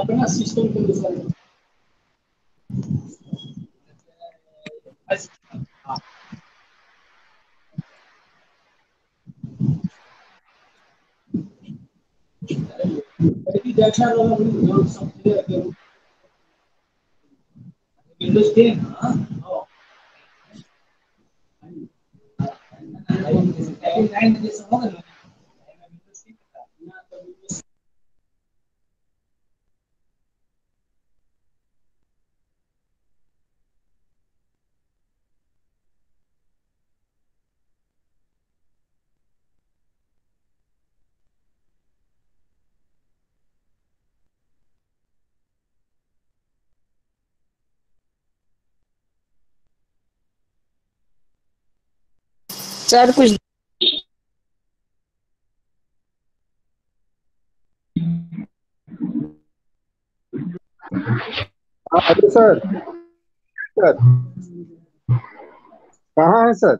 अपना सिस्टम के अनुसार विंडोज 10 सर कुछ हेलो सर। सर कहाँ है सर?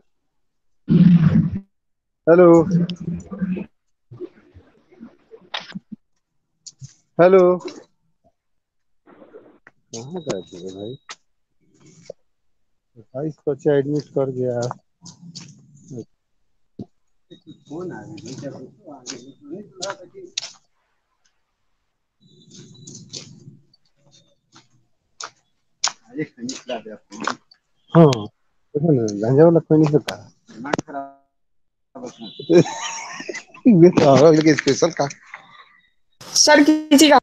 हेलो हेलो, कहाँ गए थे भाई? 28 बच्चे एडमिट कर गया। फोन आ हाँ, देखो ना, गांजा वाला कोई नहीं होता। दिमाग खराब ये तो लेकिन स्पेशल का सर किसी का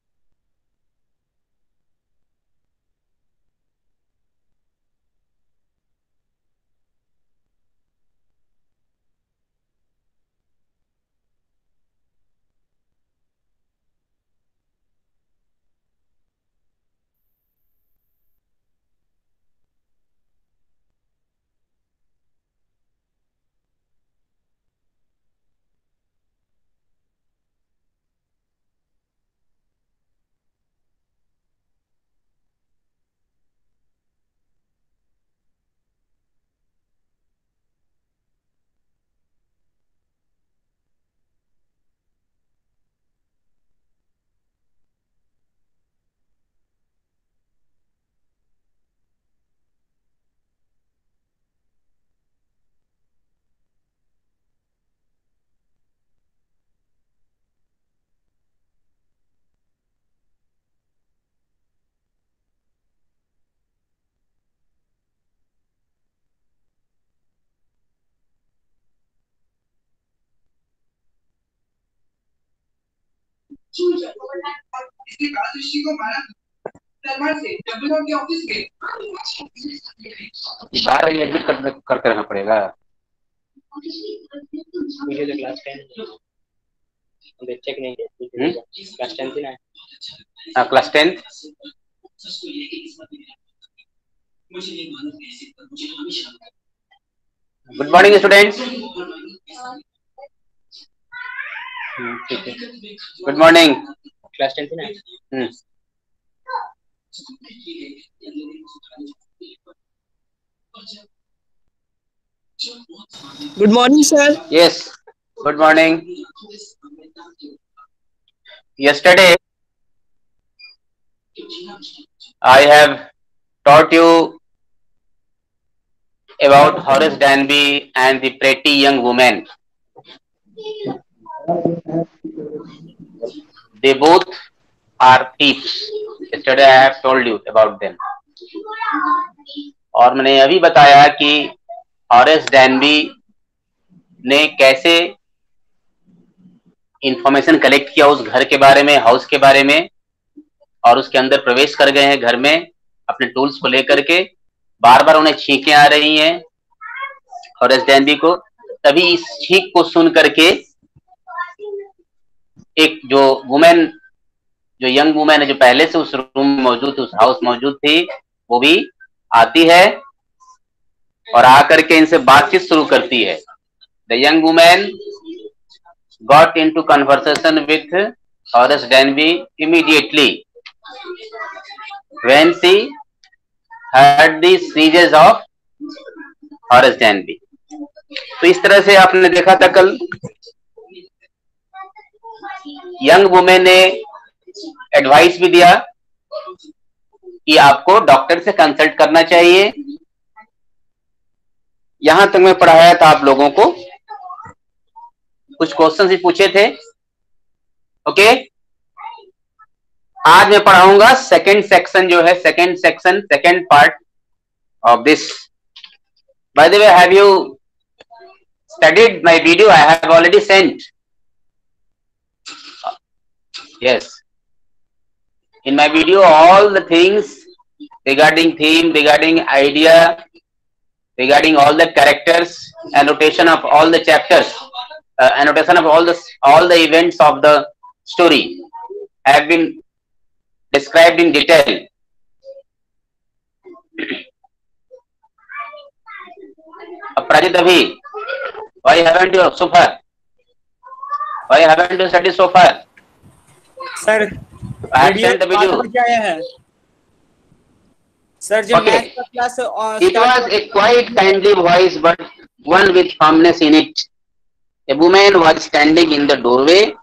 बाहर एडमिट करके रहना पड़ेगा। मुझे तो क्लास 10 चेक नहीं किया। क्लास 10 थी ना। हाँ, क्लास 10। Good morning students. ठीक है। Good morning. क्लास 10 थी ना। Good morning sir. Yes, good morning. Yesterday, I have taught you about Horace Danby and the pretty young woman. They both are thieves. Yesterday, I have told you about them. और मैंने यह भी बताया कि Horace डैनबी ने कैसे information collect किया उस घर के बारे में, हाउस के बारे में, और उसके अंदर प्रवेश कर गए हैं घर में अपने टूल्स को लेकर के। बार बार उन्हें छींकें आ रही हैं हॉरेस डैनबी को। तभी इस छींक को सुन करके एक जो वुमेन, जो यंग वुमेन है, जो पहले से उस रूम में मौजूद थी, उस हाउस मौजूद थी, वो भी आती है और आकर के इनसे बातचीत शुरू करती है। The young women got into conversation with Horace Danby immediately when she heard the sneezes of Horace Danby. तो इस तरह से आपने देखा था कल यंग वुमेन ने एडवाइस भी दिया कि आपको डॉक्टर से कंसल्ट करना चाहिए। यहां तक मैं पढ़ाया था आप लोगों को, कुछ क्वेश्चन भी पूछे थे। ओके, आज मैं पढ़ाऊंगा सेकंड सेक्शन जो है, second part of this. By the way, have you studied my video? I have already sent. Yes, in my video all the things regarding theme, regarding idea, regarding all the characters, annotation of all the chapters, annotation of all the events of the story have been described in detail. Prajit Abhi, why haven't you so far? Why haven't you studied so far? Sir I have sent the video. क्या है sir? जब Okay. Math का class It was a quite kindly voice, but one with firmness in it. A woman was standing in the doorway,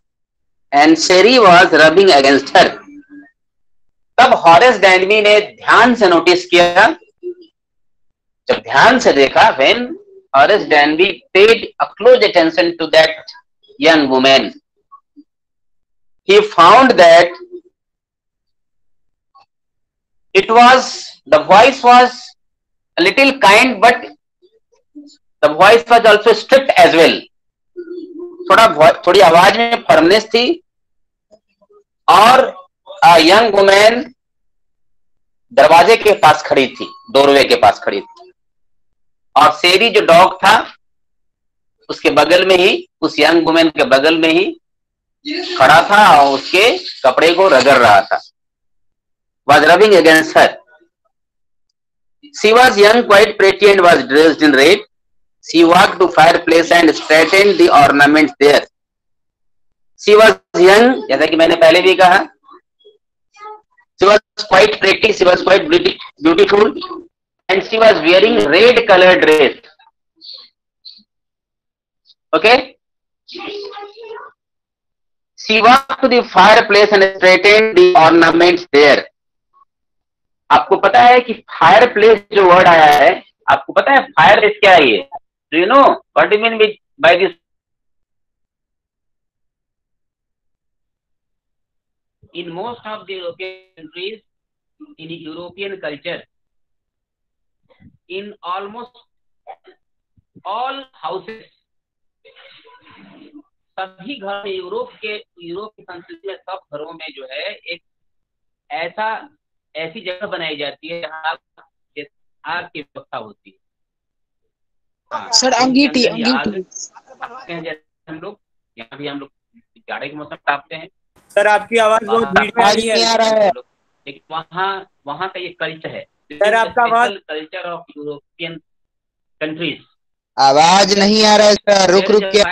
and Sherry was rubbing against her. तब Horace डैनबी ने ध्यान से notice किया, जब ध्यान से देखा, when Horace Danby paid a close attention to that young woman, he found that the voice was a little kind, but the voice was also strict as well. थोड़ी आवाज में फर्मनेस थी, और a young woman दरवाजे के पास खड़ी थी, doorway के पास खड़ी थी, और शेरी जो डॉग था उसके बगल में ही, उस यंग वुमेन के बगल में ही खड़ा था और उसके कपड़े को रगड़ रहा था। Was rubbing against her. She was young, quite pretty, and was dressed in red. She walked to fireplace and straightened the ornaments there. She was young, जैसा कि मैंने पहले भी कहा, she was quite pretty, she was quite beautiful, and she was wearing red colored dress. Okay? She walked to the fireplace and straightened the ornaments there. आपको पता है कि फायर प्लेस जो वर्ड आया है, आपको पता है फायर प्लेस क्या है? Do you know what you mean by this? In most of the European countries, in European culture, in almost all houses, सभी घर में, यूरोप की संस्कृति में सब घरों में जो है एक ऐसी जगह बनाई जाती है जहाँ आग की व्यवस्था होती है। सर अंगीठी हम लोग यहाँ भी हम लोग जाड़े के मौसम तापते हैं। सर आपकी आवाज बहुत धीरे आ रहा है। लेकिन वहाँ का ये कल्चर है। सर आपका आवाज, कल्चर ऑफ यूरोपियन कंट्रीज। आवाज नहीं आ रहा है सर, रुक के।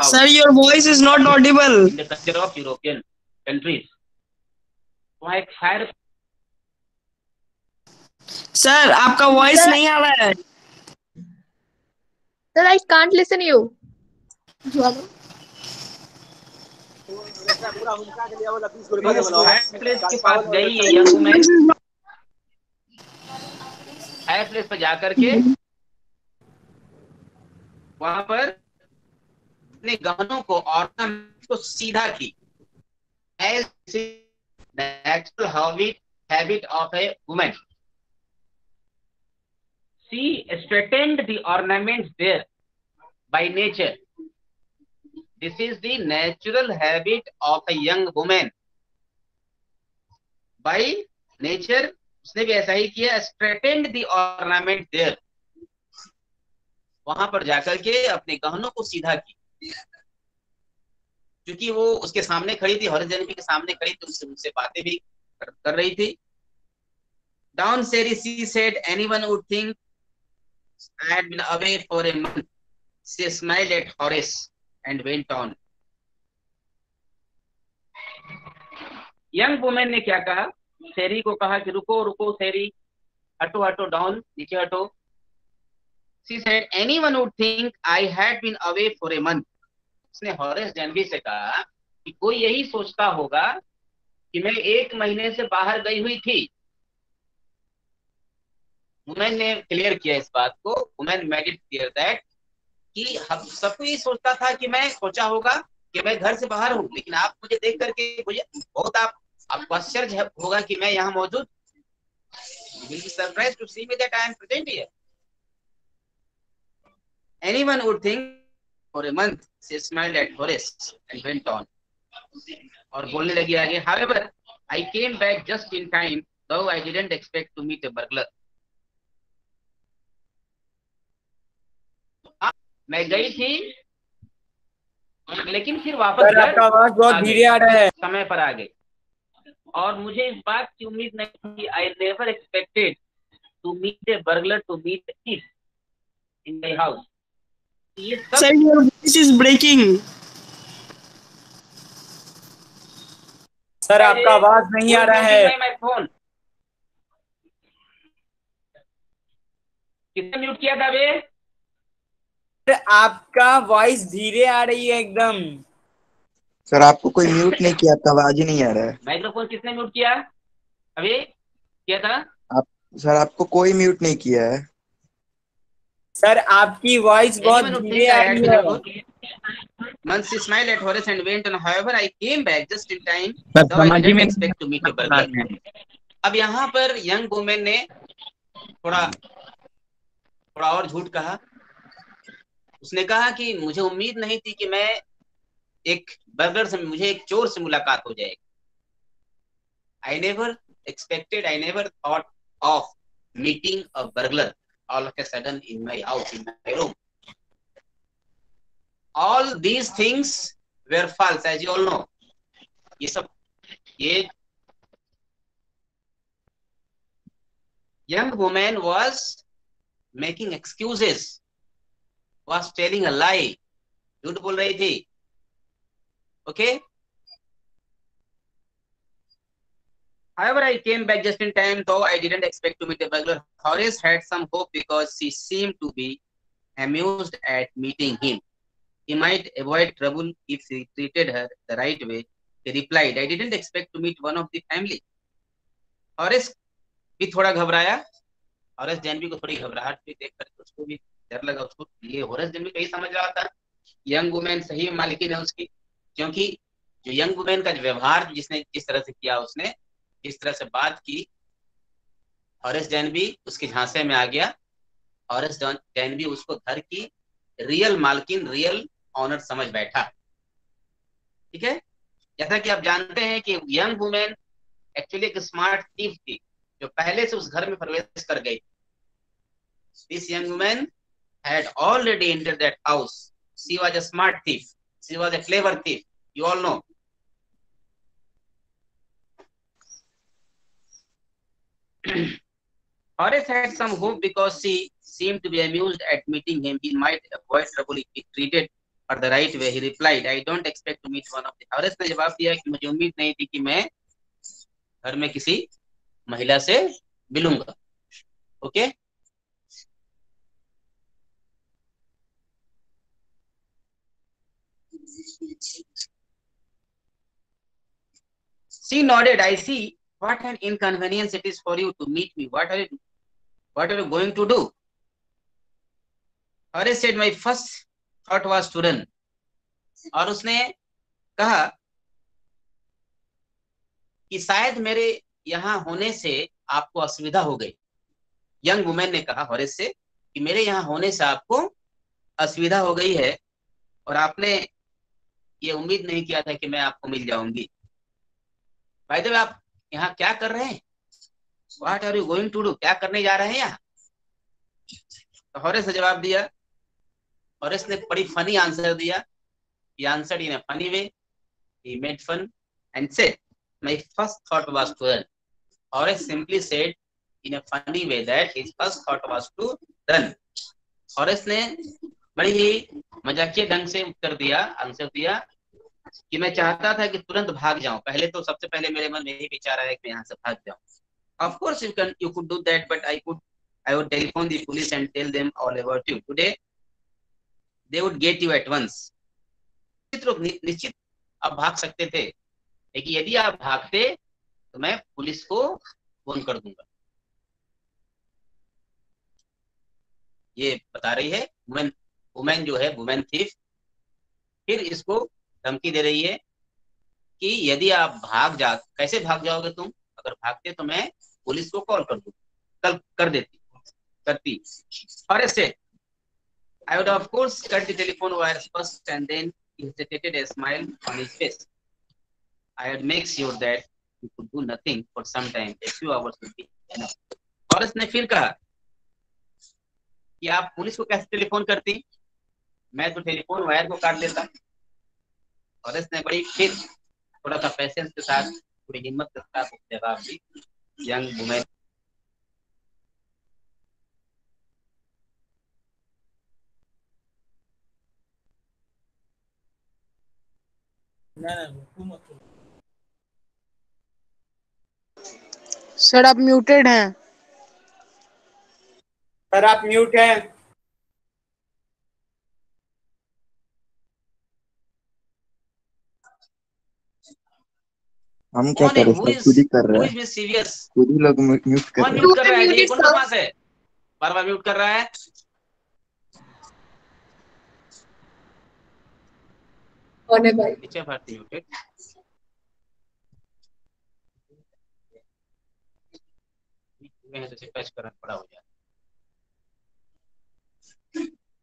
Sir your voice is not Audible. The culture of European countries, वहाँ एक फायर। सर आपका वॉइस नहीं आ रहा है। Sir I can't listen you. Fire place के पास गई है यंग वुमेन, फायर प्लेस पर जाकर के वहां पर अपने गहनों को, ऑर्नामेंट्स को सीधा की। As natural habit of a woman, she straightened the ornaments there by nature. This is the natural habit of a young woman. By nature, उसने भी ऐसा ही किया, straightened the ornament there. वहां पर जाकर के अपने गहनों को सीधा की, क्योंकि वो उसके सामने खड़ी थी, हॉरेस डैनबी के सामने खड़ी थी, उससे बातें भी कर रही थी। Down Sherry, she said, anyone would think I had been away for a month. She smiled at Horace and went on. Young women ने क्या कहा? शेरी को कहा कि रुको रुको शेरी, हटो हटो, डाउन, नीचे हटो। She said, anyone would think I had been away for a month. उसने हॉरेस जेनबी से कहा कि कोई यही सोचता होगा कि मैं 1 महीने से बाहर गई हुई थी। वुमेन ने क्लियर किया इस बात को, women made it clear that कि हम सबको यही सोचता था कि मैं सोचा होगा कि मैं घर से बाहर हूँ, लेकिन आप मुझे देख करके मुझे बहुत आपको आश्चर्य होगा कि मैं यहाँ मौजूद। You will be surprised to see me that I am present here. Anyone would think for a month she smiled at Horace and went on. और बोलने लगी आगे, however I came back just in time though I didn't expect to meet a burglar. मैं गई थी लेकिन फिर वापस सर आपका आवाज बहुत धीरे आ रहा है। समय पर आ गई और मुझे इस बात की उम्मीद नहीं थी। I never expected to meet a burglar, to meet a thief in my house. ये सब Sir, your voice is breaking. Sir आपका आवाज नहीं आ रहा है। मैं फोन किसने म्यूट किया था बे? सर आपका वॉइस धीरे आ रही है एकदम। सर आपको कोई म्यूट नहीं किया, आपका आवाज ही नहीं आ रहा है। माइक्रोफोन किसने म्यूट किया? अभी किया था? आप सर आपको कोई म्यूट नहीं किया है। सर आपकी वॉइस बहुत धीरे आ रही है। Once she smiled at Horace and went on. However, I came back just in time. Though I didn't expect to meet a burglar. अब यहाँ पर यंग वुमेन ने थोड़ा और झूठ कहा। उसने कहा कि मुझे उम्मीद नहीं थी कि मैं एक बर्गर से, मुझे एक चोर से मुलाकात हो जाएगी। I never expected, I never thought of meeting a burglar all of a sudden in my house, in my room. All these things were false, as you all know. ये young woman was making excuses, was telling a lie, झूठ बोल रही थी। Okay. However, I came back just in time, though I didn't expect to meet a burglar. Horace had some hope because she seemed to be amused at meeting him. He might avoid trouble if he treated her the right way. He replied, I didn't expect to meet one of the family. Horace भी थोड़ा घबराया। Horace जेनबी को थोड़ी घबराहट भी देख कर उसको भी डर लगा। उसको ये होरेस जेनबी कहीं समझ रहा था यंग वुमेन सही मालिकिन है उसकी, क्योंकि जो यंग वुमेन का व्यवहार जिसने जिस तरह से किया, उसने जिस तरह से बात की, होरेस जेनबी उसके झांसे में आ गया। होरेस जेनबी उसको घर की रियल मालकिन, रियल ऑनर समझ बैठा। ठीक है, जैसा कि आप जानते हैं कि यंग वुमेन एक्चुअली एक स्मार्ट थीफ थी जो पहले से उस घर में प्रवेश कर गई। This young women had already entered that house. She was a smart thief. She was a clever thief. You all know. Horace had some hope because she seemed to be amused at meeting him. He might avoid trouble if he treated her the right way. He replied, I don't expect to meet one of the. Horace ने जवाब दिया कि मुझे उम्मीद नहीं थी कि मैं घर में किसी महिला से मिलूंगा। Okay, she nodded. I see. What an inconvenience it is for you to meet me. What are you going to do? Horace said, my first thought was to run. और उसने कहा कि शायद मेरे यहाँ होने से आपको असुविधा हो गई। यंग वुमेन ने कहा होरेस से कि मेरे यहाँ होने से आपको असुविधा हो गई है और आपने ये उम्मीद नहीं किया था कि मैं आपको मिल जाऊंगी। भाई तो आप यहाँ क्या कर रहे हैं? What are you going to do? क्या करने जा रहे हैं यहाँ? तो होरेस ने जवाब दिया। होरेस ने बड़ी फनी आंसर दिया। He answered in a funny way. He made fun and said, my first thought was to run. Horace simply said in a funny way that his first thought was to run. Horace ने बड़ी ही मजाकिया ढंग से उत्तर दिया, answer दिया कि मैं चाहता था कि तुरंत भाग जाऊं। पहले तो सबसे पहले मेरे मन में यही विचार आया कि मैं यहाँ से भाग जाऊं। Of course you could do that, but I would telephone the police and tell them all about you. Today they would get you at once. निश्चित आप भाग सकते थे, लेकिन यदि आप भागते तो मैं पुलिस को फोन कर दूंगा। ये बता रही है वुमेन, वुमेन जो है वुमेन थीफ। फिर इसको धमकी दे रही है कि यदि आप कैसे भाग जाओगे तुम, अगर भागते तो मैं पुलिस को कॉल कर कल कर करती। और ऐसे I would of course cut the telephone wires first and then he hesitated a smile on his face. I would make sure that you could do nothing for some time. A few hours would be enough. और उसने फिर कहा कि आप police को कैसे telephone करती, मैं तो टेलीफोन वायर को काट देता। और इसने बड़ी फिर थोड़ा सा पेशेंस के साथ, थोड़ी हिम्मत के साथ जवाब दी। यंग वुमेन सर आप म्यूटेड हैं। सर आप म्यूट हैं। हम क्या करें सर, खुद ही कर रहे हैं, सीरियस खुद ही लोग म्यूट कर रहे हैं। म्यूट कर रहा है जी, कौन बदमाश है बार बार म्यूट कर रहा है। कौन है भाई? नीचे भारती म्यूटेड। तो टच करना बड़ा हो जाए,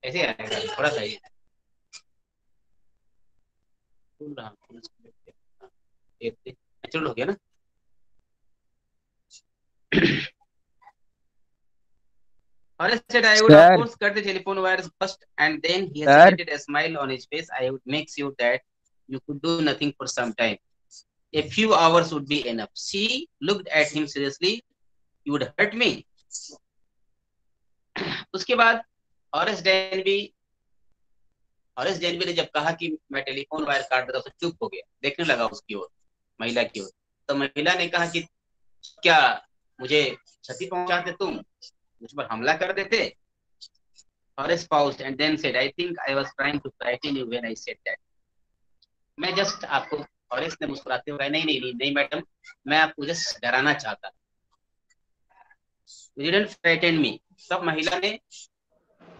ऐसे आएगा थोड़ा सा ही नेचुरल हो गया ना। Horace said, I would of course cut the telephone wires first and then he hesitated, a smile on his face. I would make sure that you could do nothing for some time. A few hours would be enough. She looked at him seriously. You would hurt me. उसके बाद Horace Denby ने जब कहा कि मैं telephone wire काट देता, तो चुप हो गया, देखने लगा उसकी ओर, महिला की ओर। तो महिला ने कहा कि क्या मुझे क्षति पहुंचाते तुम, मुझ पर हमला कर देते। Horace paused and then said, I think I was trying to frighten you when I said that. मैं जस्ट आपको, हॉरेस ने मुस्कुराते हुए, नहीं मैडम, मैं आपको जस्ट डराना चाहता। You didn't frighten me. तब महिला ने,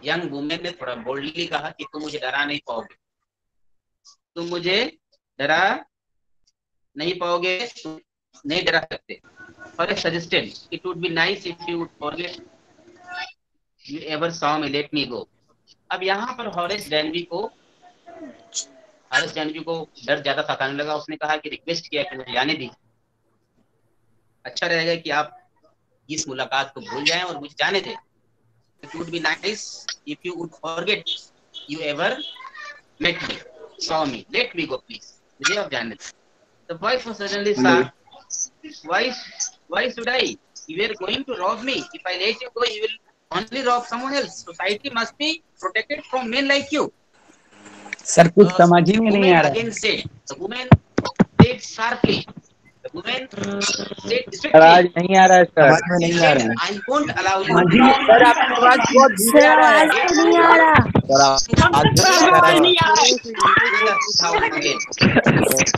यंग वुमेन ने थोड़ा बोल्डली कहा कि तुम मुझे डरा नहीं पाओगे, तुम मुझे डरा नहीं पाओगे, तुम नहीं डरा सकते। Horace suggested, it would be nice if you would forget you ever saw me, let me go. अब यहाँ पर हॉरेस डेनबी को डर ज्यादा सताने लगा। उसने कहा कि रिक्वेस्ट किया कि मुझे जाने दीजिए, अच्छा रहेगा कि आप इस मुलाकात को भूल जाएं और मुझे जाने दें। It would be nice if you would forget you ever met me, saw me, let me go please. मुझे अब जाने दें। The wife was suddenly shocked. Why should I? You were going to rob me. If I let you go, you will only rob someone else. Society must be protected from men like you. Sir कुछ समझ ही में नहीं आ रहा है। Again said, the woman said sharply. The woman said strictly. आवाज नहीं आ रहा है सर। समझ में नहीं आ रहा है। I won't allow you. Sir आपकी आवाज बहुत धीरे आ रहा है। नहीं आ रहा। आवाज नहीं आ रहा।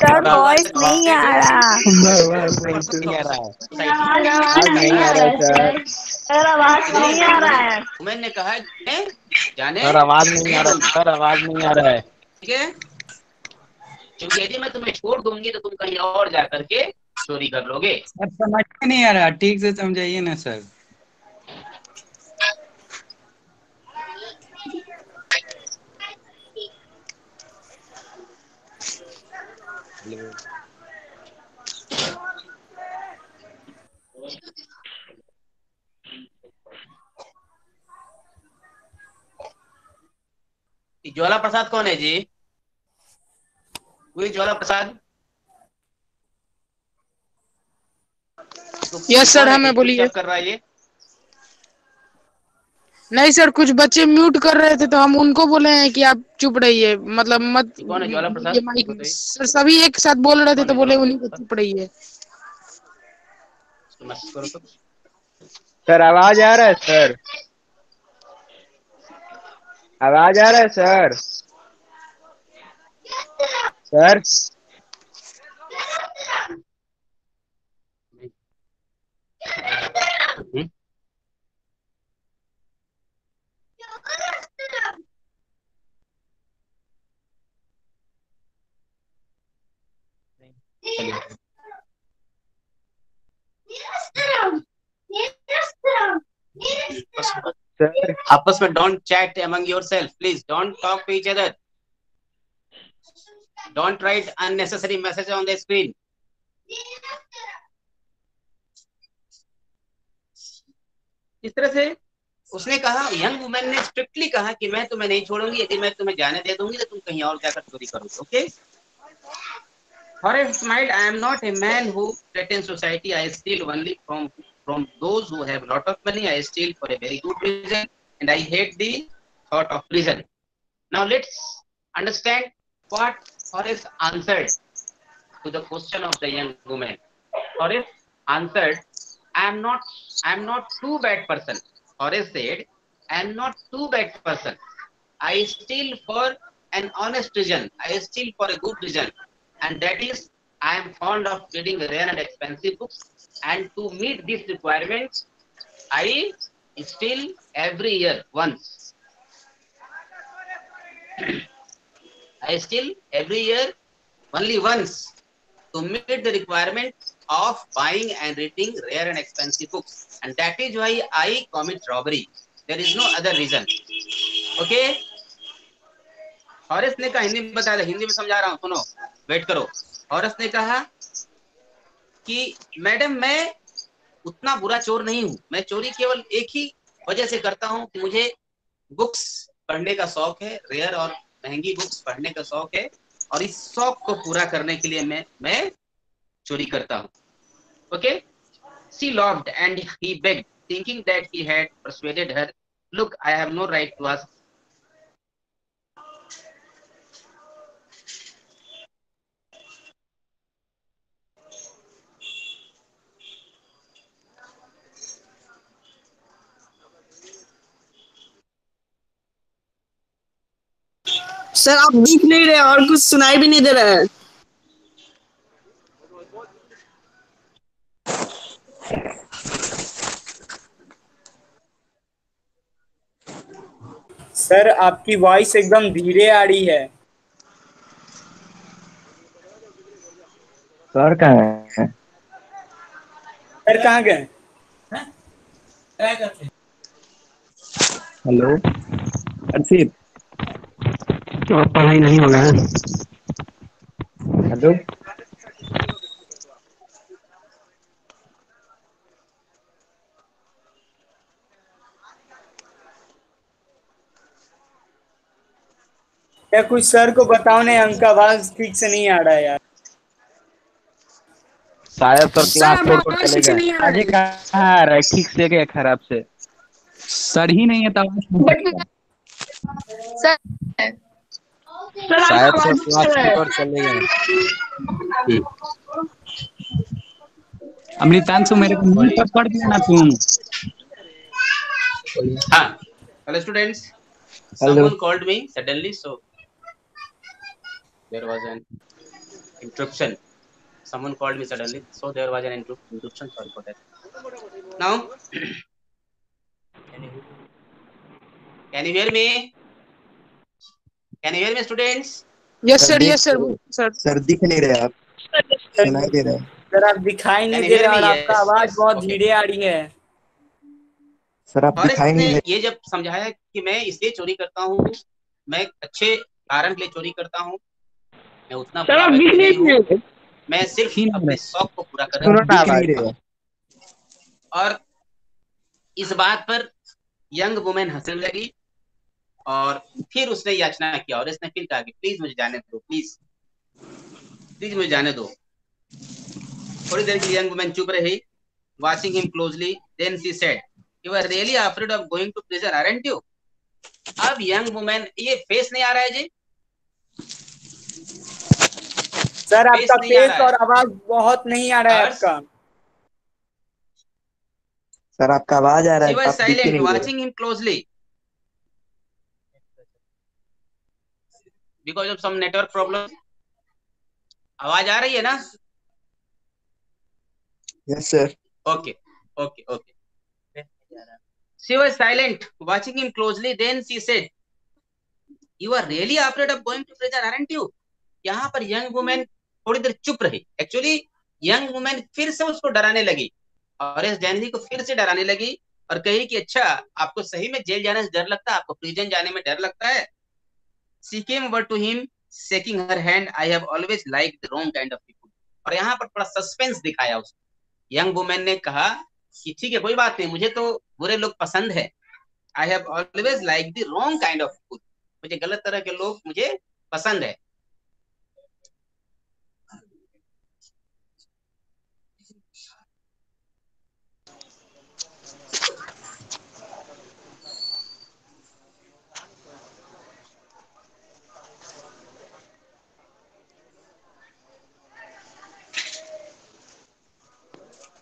सर वॉइस नहीं आ रहा। नहीं आ रहा है। आवाज नहीं आ रहा है सर। सर आवाज नहीं आ रहा है। Woman ने कहा जाने। सर आवाज नहीं आ रहा है। सर आवाज नहीं आ रहा है। ठीक है, क्योंकि यदि मैं तुम्हें छोड़ दूंगी तो तुम कहीं और जा करके चोरी कर लोगे। सर समझ में नहीं आ रहा, ठीक से समझाइए ना सर। ज्वाला प्रसाद कौन है जी? कोई ज्वाला प्रसाद? यस सर, हमें बोलिए। कर रहा है ये? नहीं सर, कुछ बच्चे म्यूट कर रहे थे तो हम उनको बोले हैं कि आप चुप रहिए, मतलब मत। कौन है ज्वाला प्रसाद? ये माइक सर सभी एक साथ बोल रहे थे तो बोले उन्हीं को चुप रहिए। सर आवाज आ रहा है सर? आवाज आ रहा है सर? सर सर आपस में don't chat among yourself, please don't talk to each other, don't write unnecessary message on the screen. इस तरह से उसने कहा, यंग वुमेन ने स्ट्रिक्टली कहा कि मैं तुम्हें नहीं छोड़ूंगी, यदि मैं तुम्हें जाने दे दूंगी तो तुम कहीं और जाकर चोरी करोगे। Okay, Horace smiled. I am not a man who threatens society. I steal only from those who have a lot of money. I steal for a very good reason, and I hate the thought of prison. Now let's understand what Horace answered to the question of the young woman. Horace answered, I am not too bad person. Horace said, I am not too bad person. I steal for an honest reason. I steal for a good reason. And that is, I am fond of reading rare and expensive books, and to meet these requirements, I steal every year once. I steal every year only once to meet the requirement of buying and reading rare and expensive books, and that is why I commit robbery. There is no other reason. Okay? Horace ने कहा, हिंदी में बता रहा, हिंदी में समझा रहा हूं, सुनो, वेट करो। हॉरेस ने कहा कि मैडम मैं उतना बुरा चोर नहीं हूं, मैं चोरी केवल एक ही वजह से करता हूं कि मुझे बुक्स पढ़ने का शौक है, रेयर और महंगी बुक्स पढ़ने का शौक है, और इस शौक को पूरा करने के लिए मैं चोरी करता हूं। Okay, she laughed and he begged, thinking that he had persuaded her. Look, I have no right to ask. Sir आप दिख नहीं रहे और कुछ सुनाई भी नहीं दे रहा है। सर आपकी वॉइस एकदम धीरे आ रही है। सर कहाँ है? सर कहाँ गए? हेलो अर्षित, तो अब पढ़ाई नहीं होगा। हेलो क्या कुछ सर को बताओ, नहीं उनका आवाज ठीक से नहीं आ रहा है यार। शायद सर क्लास सर छोड़ आपका कर आवाज चले ठीक से गए। नहीं आ रहा अजय है। कहाँ आ रहा है? ठीक से क्या खराब से? सर ही नहीं है तो सर शायद सर क्लास छोड़ कर चले गए। अमृतांशु मेरे को मुंह पर पढ़ दिया ना तुम। हाँ, hello students. Someone called me suddenly, so there was an interruption. Someone called me suddenly, so there was an interruption. Sorry for that. Now, can you hear me? Can you hear me, students? Yes sir, yes sir, sir sir दिख नहीं रहे आप, सुनाई दे रहा है। Sir आप दिखाई नहीं Can you दे hear रहे me? और आपका Yes, आवाज yes, बहुत okay. धीरे आ रही है। सर आप और दिखाई नहीं इसने दे। ये जब समझाया कि मैं इसलिए चोरी करता हूँ, मैं अच्छे कारण के लिए चोरी करता हूँ, मैं उतना बुरा व्यक्ति नहीं हूँ, मैं सिर्फ अपने शौक को पूरा कर सुनो ना दिख नहीं भाई। रहे। और इस बात पर यंग वुमेन हंसने लगी और फिर उसने याचना किया, और इसने फिर कहा कि प्लीज मुझे जाने दो, प्लीज प्लीज मुझे जाने दो। थोड़ी देर के लिए यंग वुमेन चुप रही, watching him closely, then she said, you are really afraid of going to prison, aren't you? अब यंग वुमेन, ये फेस नहीं आ रहा है जी, सर आपका नहीं आ फेस रहा और है। आवाज बहुत नहीं आ रहा है आपका। सर आपका आवाज आ रहा She है, was आप दिख ही silent, नहीं रहे। watching him closely because of some network problem. आवाज आ रही है ना? Yes sir. Okay, okay. She was silent, watching him closely. Then she said, "You are really afraid of going to prison, aren't you?" यहाँ पर young women थोड़ी देर चुप रही। Actually young women फिर से उसको डराने लगी और इस जैनजी को फिर से डराने लगी और कही कि अच्छा, आपको सही में जेल जाने से डर लगता है, आपको प्रिजन जाने में डर लगता है। She came over to him, shaking her hand. I have always liked the wrong kind of people. और यहाँ पर थोड़ा सस्पेंस दिखाया उसने। यंग वुमेन ने कहा कि ठीक है, कोई बात नहीं, मुझे तो बुरे लोग पसंद है। I have always liked the wrong kind of people. मुझे गलत तरह के लोग मुझे पसंद है।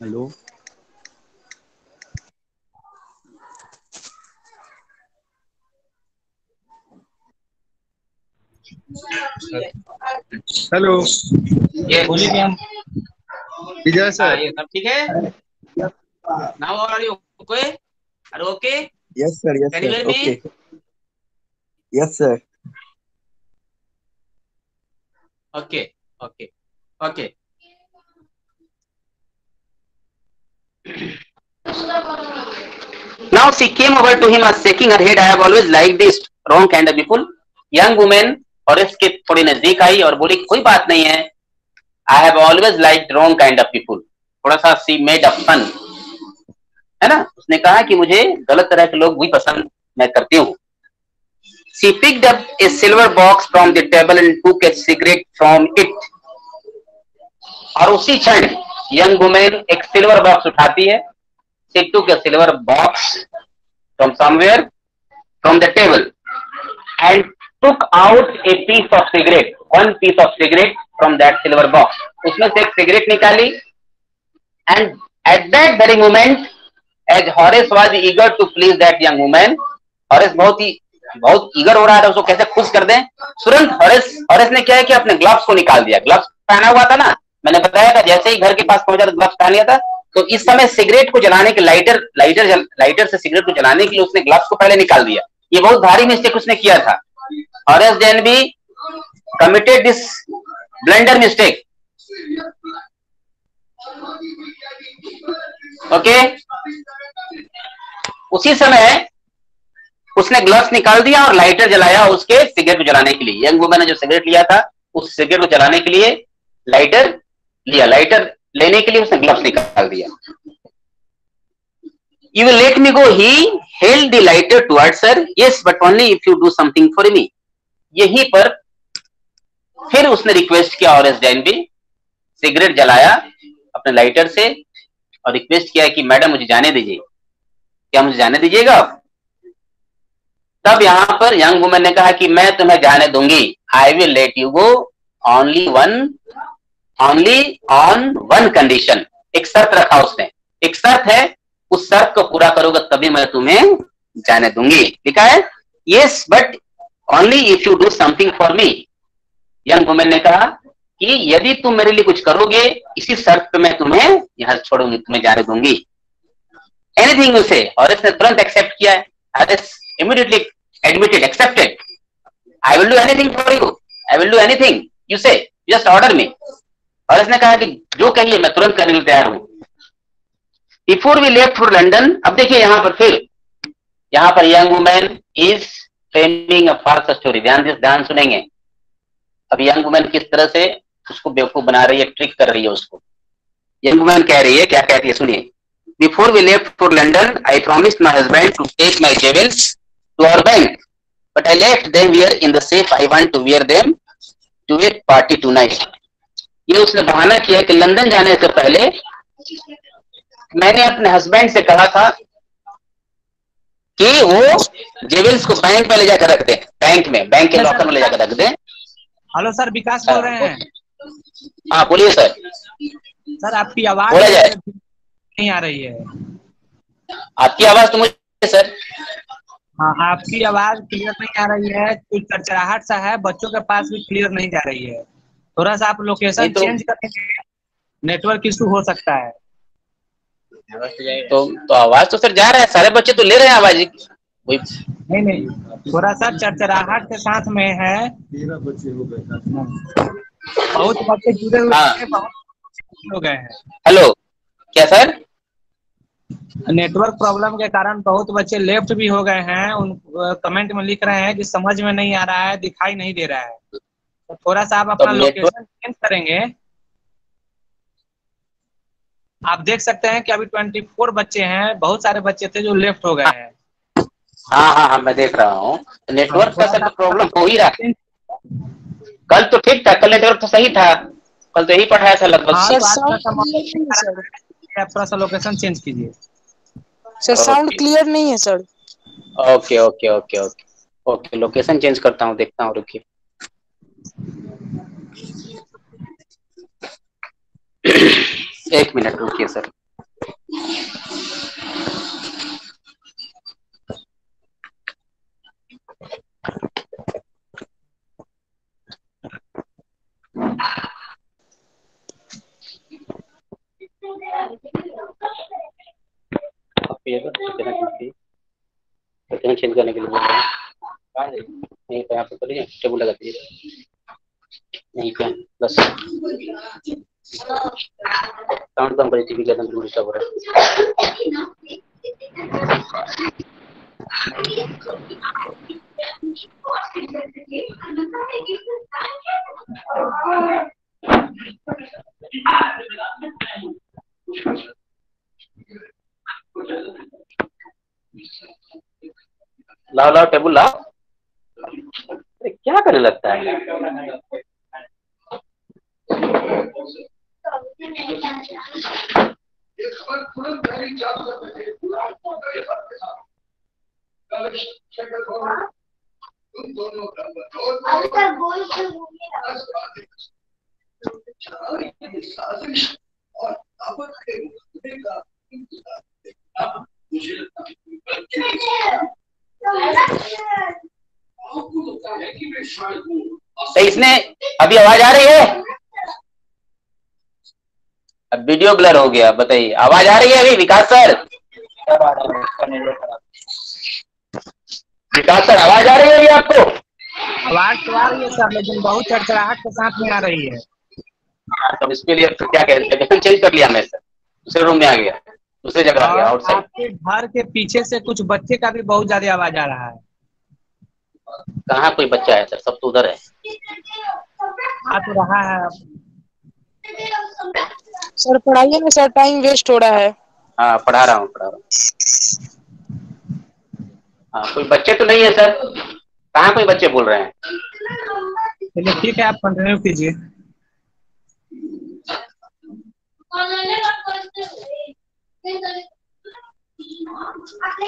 हेलो हेलो ये बोलिए कि हम विजय सर। ये सब ठीक है? Now are you okay? Are you okay? Yes sir. Yes Can you sir. hear me? Okay. Yes sir. Okay. Now she came over to him, shaking her head. I have always liked this wrong kind of people. Young woman और इसके थोड़ी नजदीक आई और बोली कोई बात नहीं है। I have always liked wrong kind of people. थोड़ा सा she made a fun, है ना? उसने कहा कि मुझे गलत तरह के लोग भी पसंद मैं करती हूँ। She picked up a silver box from the table and took a cigarette from it. और उसी क्षण यंग वुमेन एक सिल्वर बॉक्स उठाती है। She took a silver box from somewhere from the table and took out a piece of cigarette, one piece of cigarette from that silver box. उसमें से एक cigarette निकाली and at that very moment, as Horace was eager to please that young woman, Horace बहुत eager हो रहा था उसको कैसे खुश कर दें। तुरंत हॉरेस ने क्या है कि अपने ग्लव्स को निकाल दिया। ग्लव्स पहना हुआ था ना, मैंने बताया था, जैसे ही घर के पास पहुंचा तो ग्लव्स पहन लिया था। तो इस समय सिगरेट को जलाने के लाइटर से सिगरेट को जलाने के लिए उसने ग्लव्स को पहले निकाल दिया। ये बहुत भारी मिस्टेक उसने किया था। Horace Denby committed this blunder mistake. Okay, उसी समय उसने ग्लव्स निकाल दिया और लाइटर जलाया उसके सिगरेट को जलाने के लिए। यंग वुमन ने जो सिगरेट लिया था उस सिगरेट को जलाने के लिए लाइटर लिया। लाइटर लेने के लिए उसने ग्लव्स निकाल दिया। You will let me go. He held the lighter towards her. Yes, but only if you do something for me. यहीं पर फिर उसने रिक्वेस्ट किया और डेनबी सिगरेट जलाया अपने लाइटर से और रिक्वेस्ट किया कि मैडम मुझे जाने दीजिए, क्या मुझे जाने दीजिएगा आप? तब यहां पर यंग वुमन ने कहा कि मैं तुम्हें जाने दूंगी। I will let you go only on one condition. एक शर्त रखा उसने, एक शर्त है, उस शर्त को पूरा करोगे तभी मैं तुम्हें जाने दूंगी। लिखा है yes but only if you do something for me. Young woman ने कहा कि यदि तुम मेरे लिए कुछ करोगे इसी शर्त पे मैं तुम्हें यहां छोड़ूंगी, तुम्हें जाने दूंगी। एनीथिंग यू से। और इसने तुरंत एक्सेप्ट किया है। Immediately admitted, accepted. I will do anything for you. I will do anything. You say, just order me. और इसने कहा कि जो कहिए मैं तुरंत करने के लिए तैयार हूं। Before we left for London, अब देखिए यहाँ पर फिर यहाँ पर young woman is framing a false story. ध्यान सुनेंगे। अब young woman किस तरह से उसको बेवकूफ बना रही है, ट्रिक कर रही है उसको। young woman कह रही है, क्या कहती है सुनिए। Before we left for London, I promised my husband to take my jewels to our bank, but I left them here in the safe. I want to wear them to a party tonight. ये उसने बहाना किया कि London जाने से पहले मैंने अपने हस्बैंड से कहा था कि वो जेवल्स को बैंक में ले जाकर रख दे, बैंक के लॉकर में ले जाकर रख दे। हेलो सर, विकास बोल रहे हैं। हाँ बोलिए सर। सर आपकी आवाज नहीं आ रही है। आपकी आवाज तो मुझे सर। हाँ, आपकी आवाज क्लियर नहीं आ रही है, कुछ चरचराहट सा है, बच्चों के पास भी क्लियर नहीं जा रही है। थोड़ा सा आप लोकेशन चेंज करेंगे, नेटवर्क इशू हो सकता है। तो आवाज तो सर जा रहा है, सारे बच्चे तो ले रहे हैं आवाज। नहीं, थोड़ा सा चरचराहट के साथ में है। 13 बच्चे हो गए। बहुत बच्चे जुड़े हुए हैं, बहुत हो गए हैं। हेलो, क्या सर? नेटवर्क प्रॉब्लम के कारण बहुत बच्चे लेफ्ट भी हो गए हैं। उन कमेंट में लिख रहे हैं कि समझ में नहीं आ रहा है, दिखाई नहीं दे रहा है। तो थोड़ा सा आप अपना लोकेशन चेंज करेंगे। आप देख सकते हैं कि अभी 24 बच्चे हैं, बहुत सारे बच्चे थे जो लेफ्ट हो गए हैं। हाँ, मैं देख रहा हूँ। नेटवर्क का सर प्रॉब्लम हो ही रहा है। कल तो ठीक था, कल नेटवर्क तो सही था, कल तो यही पढ़ाया था लगभग। आप थोड़ा सा लोकेशन चेंज कीजिए सर। साउंड क्लियर नहीं है सर। ओके, लोकेशन चेंज करता हूँ, देखता हूँ, रुकिए। एक मिनट रुकिए सर। लोकेशन चेंज करने के लिए बोल रहे हैं। नहीं तो यहाँ पे करिए, टेबल लगा दीजिए यहीं पे बस। साउंड कम करिए, टीवी का एकदम डिस्टर्ब हो रहा है। लाओ टेबल लाओ। अरे क्या करने लगता है? तो इसने अभी आवाज आ रही है? अब वीडियो ब्लर हो गया, बताइए आवाज आ रही है अभी? विकास सर, आवाज आ रही है अभी आपको? आवाज तो आ रही है सर, लेकिन बहुत चरचराहट के साथ में आ रही है। तो इसके लिए तो क्या कहते हैं, चेंज कर लिया मैं सर, दूसरे रूम में आ गया, दूसरी जगह आ गया आउटसाइड। आपके घर के पीछे से कुछ बच्चे का भी बहुत ज्यादा आवाज आ रहा है। कहाँ कोई बच्चा है सर, सब तो उधर है। आ तो रहा है सर, पढ़ाइए ना सर, टाइम वेस्ट हो रहा है। हाँ पढ़ा रहा हूँ। हाँ कोई बच्चे तो नहीं है सर, कहाँ कोई बच्चे बोल रहे हैं? चलिए ठीक है, आप कंटिन्यू कीजिए।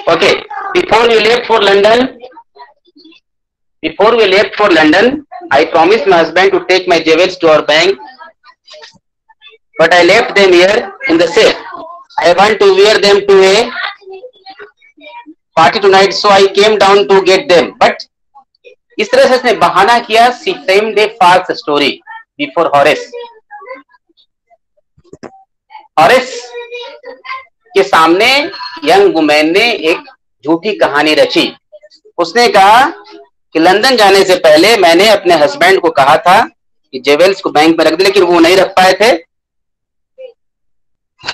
Okay, before we left for London, I promised my husband to take my jewels to our bank, but I left them here in the safe. I want to wear them to a party tonight, so I came down to get them. But इस तरह से उसने बहाना किया। She framed a false story before Horace. Horace के सामने young women ने एक झूठी कहानी रची। उसने कहा कि लंदन जाने से पहले मैंने अपने हस्बैंड को कहा था कि जेवेल्स को बैंक में रख दे, लेकिन वो नहीं रख पाए थे।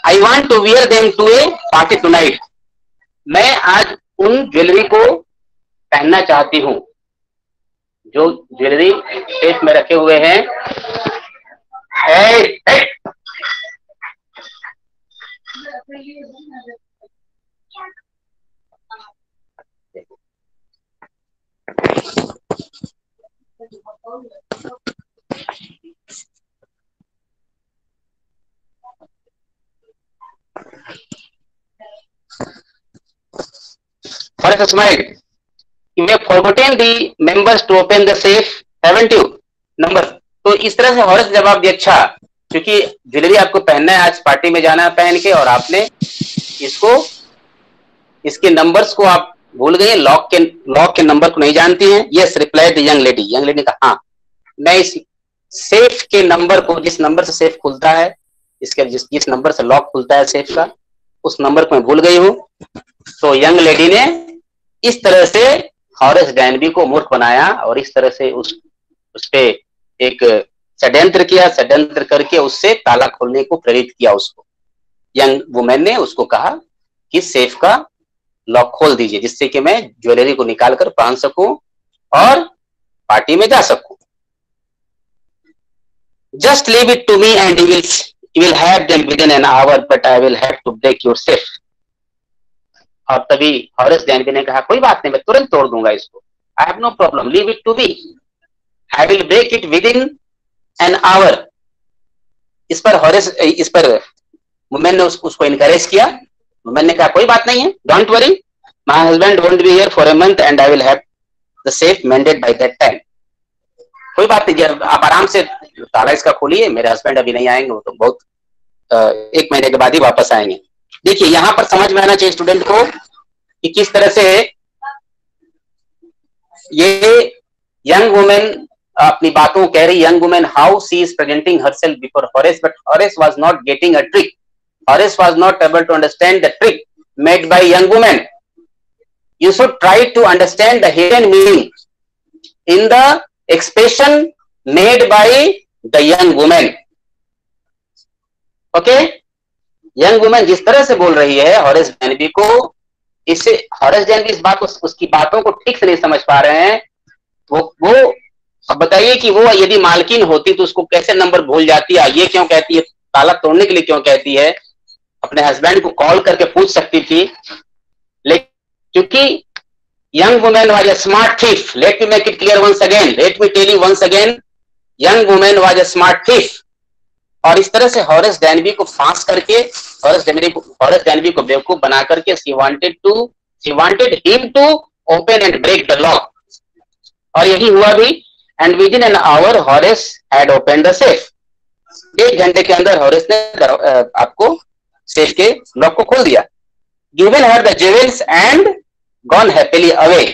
I want to wear them to a party tonight. मैं आज उन ज्वेलरी को पहनना चाहती हूँ जो ज्वेलरी सेफ में रखे हुए हैं। Horace smiled. You have forgotten the members to open the safe, haven't you? Number. तो इस तरह से हॉरेस जवाब दिया, अच्छा क्योंकि ज्वेलरी आपको पहनना है, आज पार्टी में जाना है पहन के, और आपने इसके नंबर्स को आप भूल गए, लॉक के नंबर को नहीं जानती हैं। Yes reply the young lady. Young lady का हाँ, मैं इस सेफ के नंबर को, जिस नंबर से सेफ खुलता है, इसके जिस नंबर से लॉक खुलता है सेफ का, उस नंबर को मैं भूल गई हूं। तो यंग लेडी ने इस तरह से हॉरेस डैनबी को मूर्ख बनाया और इस तरह से उस पे एक षड्यंत्र किया, षड्यंत्र करके उससे ताला खोलने को प्रेरित किया उसको। यंग वुमेन ने उसको कहा कि सेफ का लॉक खोल दीजिए जिससे कि मैं ज्वेलरी को निकाल कर पहन सकूं और पार्टी में जा सकूं। Just leave it to me and you will have them within an hour but I will have to break your safe. और तभी हॉरेस डैनबी ने कहा कोई बात नहीं, मैं तुरंत तोड़ दूंगा इसको, I have no problem, leave it to me, I will break it within an hour. इस पर वुमेन ने उसको इनकरेज किया। वुमेन ने कहा कोई बात नहीं है, don't worry, my husband won't be here for a month and I will have the safe मेंडेड by that time. कोई बात नहीं, आप आराम से ताला इसका खोलिए, मेरे हस्बैंड अभी नहीं आएंगे, वो तो बहुत 1 महीने के बाद ही वापस आएंगे। देखिए यहां पर समझ में आना चाहिए स्टूडेंट को कि किस तरह से ये यंग वुमेन अपनी बातों कह रही। Young women how she is presenting herself before Horace, but Horace was not getting a trick, Horace was not able to understand the trick made by young women. You should try to understand the hidden meaning in the expression made by the young woman. Okay? Young woman जिस तरह से बोल रही है Horace डैनबी को, इससे Horace डैनबी इस बात को, उसकी बातों को ठीक से नहीं समझ पा रहे हैं। वो अब बताइए कि वो यदि मालकिन होती तो उसको कैसे नंबर भूल जाती है, ये क्यों कहती है, ताला तोड़ने के लिए क्यों कहती है, अपने हस्बैंड को कॉल करके पूछ सकती थी। लेकिन क्योंकि young woman was a smart thief, let me make it clear once again, let me tell you once again, young woman was a smart thief। और इस तरह से हॉरेस डैनबी को फांस करके, हॉरेस डैनबी को बेवकूफ बना करके she wanted him to open and break the lock। और यही हुआ भी, and within an hour Horace had opened the safe। 1 घंटे के अंदर हॉरेस ने आपको सेफ के लॉक को खोल दिया। given her the jewels and gone happily away।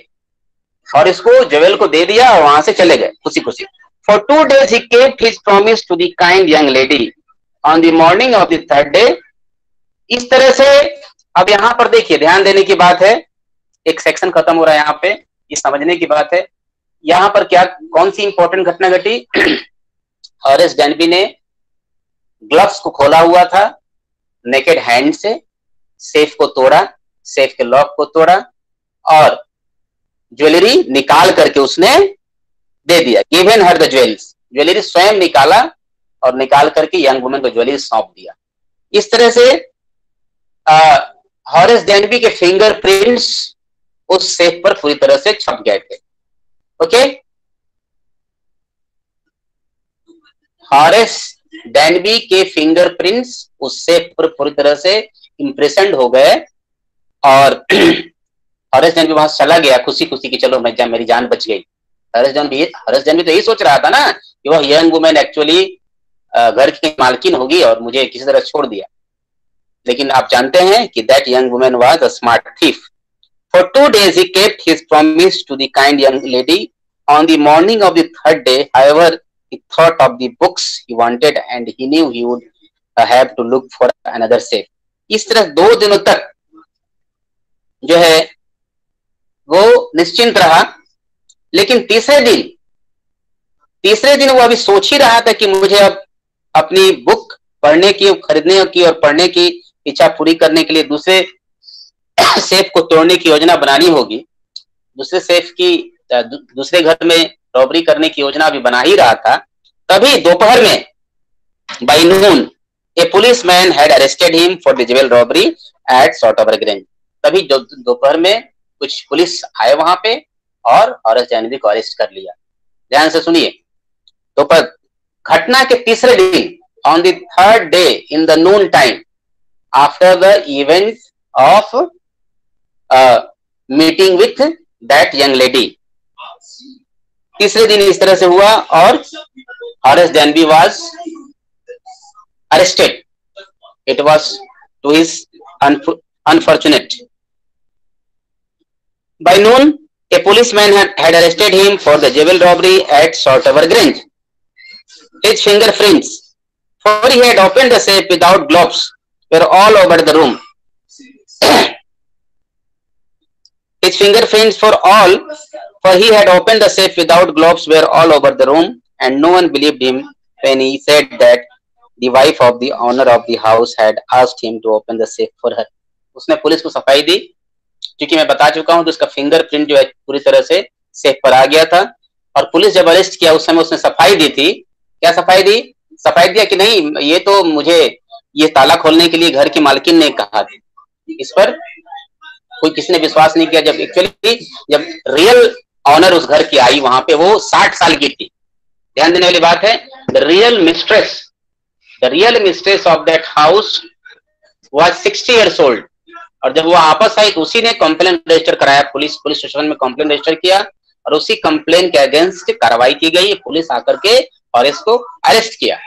और इसको ज्वेल को दे दिया और वहां से चले गए खुशी खुशी। For 2 days he kept his promise to the kind young lady। On the morning of the 3rd day, इस तरह से अब यहाँ पर देखिए ध्यान देने की बात है, एक सेक्शन खत्म हो रहा है यहाँ पे, ये समझने की बात है। यहाँ पर क्या कौन सी इंपॉर्टेंट घटना घटी? हॉरेस डैनबी ने ग्लव्स को खोला हुआ था नेकेड हैंड से, सेफ को तोड़ा, सेफ के लॉक को तोड़ा और ज्वेलरी निकाल करके उसने दे दिया। Given her the jewels, jewellery स्वयं निकाला और निकाल करके यंग वुमेन को ज्वेलरी सौंप दिया। इस तरह से हॉरेस डैनबी के फिंगरप्रिंट्स उस सेफ पर पूरी तरह से छप गए थे। ओके, हॉरेस डैनबी के फिंगरप्रिंट्स उस सेफ पर पूरी तरह से इंप्रेशन हो गए और हॉरेस डैनबी वहां चला गया खुशी खुशी कि चलो मेरी जान बच गई। हॉरेस डैनबी तो यही सोच रहा था ना कि वह यंग वुमेन एक्चुअली घर की मालकिन होगी और मुझे किसी तरह छोड़ दिया। लेकिन आप जानते हैं कि that young women was a smart thief. For 2 days he kept his promise to the kind young lady। On the morning of the 3rd day, however, he thought of the books he wanted and he knew he would have to look for another safe। इस तरह 2 दिनों तक जो है वो निश्चिंत रहा। लेकिन तीसरे दिन वो अभी सोच ही रहा था कि मुझे अब अपनी बुक पढ़ने की, खरीदने की और पढ़ने की इच्छा पूरी करने के लिए दूसरे सेफ को तोड़ने की योजना बनानी होगी। दूसरे घर में रॉबरी करने की योजना भी बना ही रहा था। तभी दोपहर में by noon a policeman had arrested him for the jewel robbery at Saltover Grange. तभी दोपहर में कुछ पुलिस आए वहां पे और हॉरेस डैनबी को अरेस्ट कर लिया। ध्यान से सुनिए, दोपहर घटना के तीसरे दिन, on the 3rd day in the noon time after the event of meeting with that young lady. तीसरे दिन इस तरह से हुआ और Horace Danby was arrested. It was to his unfortunate. By noon, a policeman had arrested him for the jewel robbery at Saltover Grange। His fingerprints, for he had opened the safe without gloves, were all over the room. His fingerprints for he had opened the safe without gloves were all over the room, and no one believed him when he said that the wife of the owner of the house had asked him to open the safe for her. उसने police को सफाई दी, क्योंकि मैं बता चुका हूं कि उसका फिंगरप्रिंट जो है पूरी तरह से सेफ पर आ गया था, और पुलिस जब अरेस्ट किया उस समय उसने सफाई दी थी। क्या सफाई दी? सफाई दिया कि नहीं, ये तो मुझे ये ताला खोलने के लिए घर की मालकिन ने कहा था। इस पर कोई किसी ने विश्वास नहीं किया। जब एक्चुअली जब रियल ऑनर उस घर की आई, वहां पे वो 60 साल की थी। ध्यान देने वाली बात है, the real mistress of that house was 60 years old. और जब वो वापस आई तो उसी ने कंप्लेन रजिस्टर कराया, पुलिस स्टेशन में कंप्लेन रजिस्टर किया, और उसी कंप्लेन के अगेंस्ट कार्रवाई की गई। पुलिस आकर के हॉरेस को अरेस्ट किया।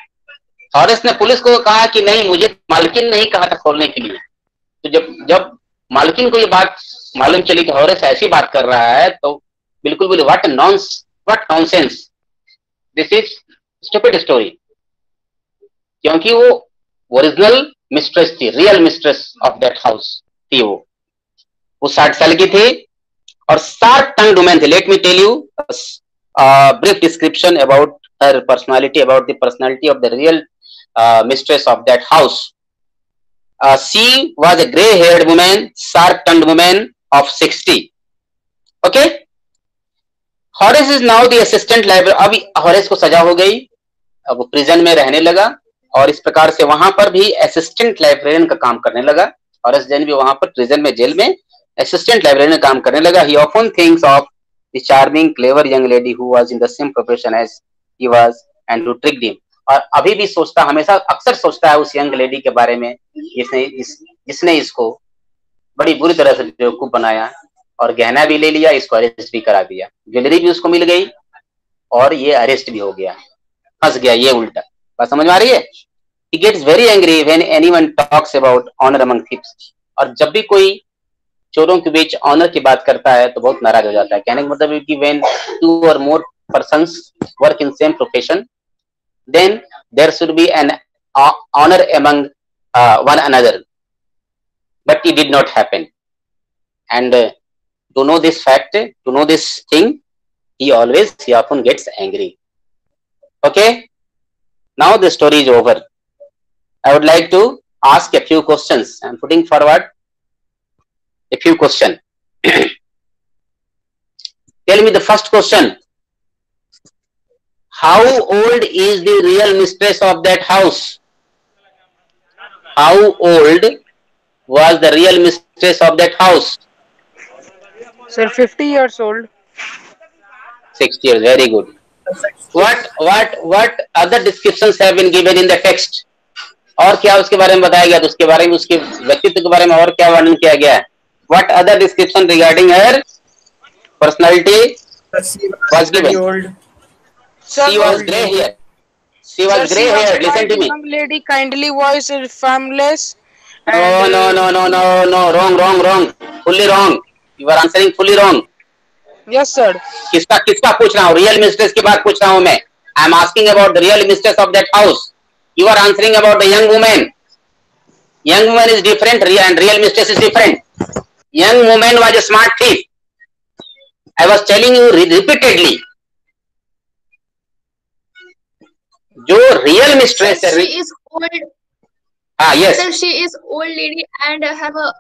हॉरेस ने पुलिस को कहा कि नहीं, मुझे मालकिन नहीं कहा था खोलने के लिए। तो जब मालकिन को ये बात मालूम चली कि हॉरेस ऐसी बात कर रहा है, तो बिल्कुल बोले what nonsense, this is stupid story. क्योंकि वो ओरिजिनल मिस्ट्रेस थी, real mistress of that house थी। वो 60 साल की थी और शार्प टंग वुमन थी। Let me tell you brief description about her personality, about the personality of the real mistress of that house. She was a gray-haired woman, sharp-tongued woman of 60. Okay. Horace is now the assistant librarian. अभी Horace को सजा हो गई, अब वो prison में रहने लगा, और इस प्रकार से वहां पर भी असिस्टेंट लाइब्रेरियन का काम करने लगा। हॉरेस जैन भी वहां पर प्रिजन में, जेल में असिस्टेंट लाइब्रेरियन का काम करने लगा। He often thinks of the charming, clever young lady who was in the same profession as he was and who tricked him. और अभी भी सोचता, हमेशा अक्सर सोचता है उस यंग लेडी के बारे में जिसने इसको बड़ी बुरी तरह से बेवकूफ बनाया, और गहना भी ले लिया, इसको अरेस्ट भी करा दिया, ज्वेलरी भी उसको मिल गई, और ये अरेस्ट भी हो गया, फंस गया ये उल्टा। बात समझ में आ रही है? He gets very angry when anyone talks about honor among thieves. और जब भी कोई चोरों के बीच ऑनर की बात करता है तो बहुत नाराज हो जाता है। कहने का मतलब है कि when two or more persons work in same profession, then there should be an honor among one another, but it did not happen. And to know this fact, to know this thing, he often gets angry. Okay, now the story is over. I would like to ask a few questions. I am putting forward a few questions. Tell me the first question. How old is the real mistress of that house? How old was the real mistress of that house? Sir, 50 years old. 60 years, very good. What other descriptions have been given in the text? और क्या उसके बारे में बताया गया? तो उसके बारे में, उसके व्यक्तित्व के बारे में और क्या वर्णन किया गया है? What other description regarding her personality was given? She was grey hair. She was grey hair. Listen to me. Young lady, kindly voice, formless. No. Wrong. Fully wrong. You are answering fully wrong. Yes, sir. किसका पूछ रहा हूँ? Real mistress की बात पूछ रहा हूँ मैं. I am asking about the real mistress of that house. You are answering about the young woman. Young woman is different, and real mistress is different. Young woman was a smart thief. I was telling you repeatedly. जो real mistress है, she is old. Yes. Sir, she is old lady and have a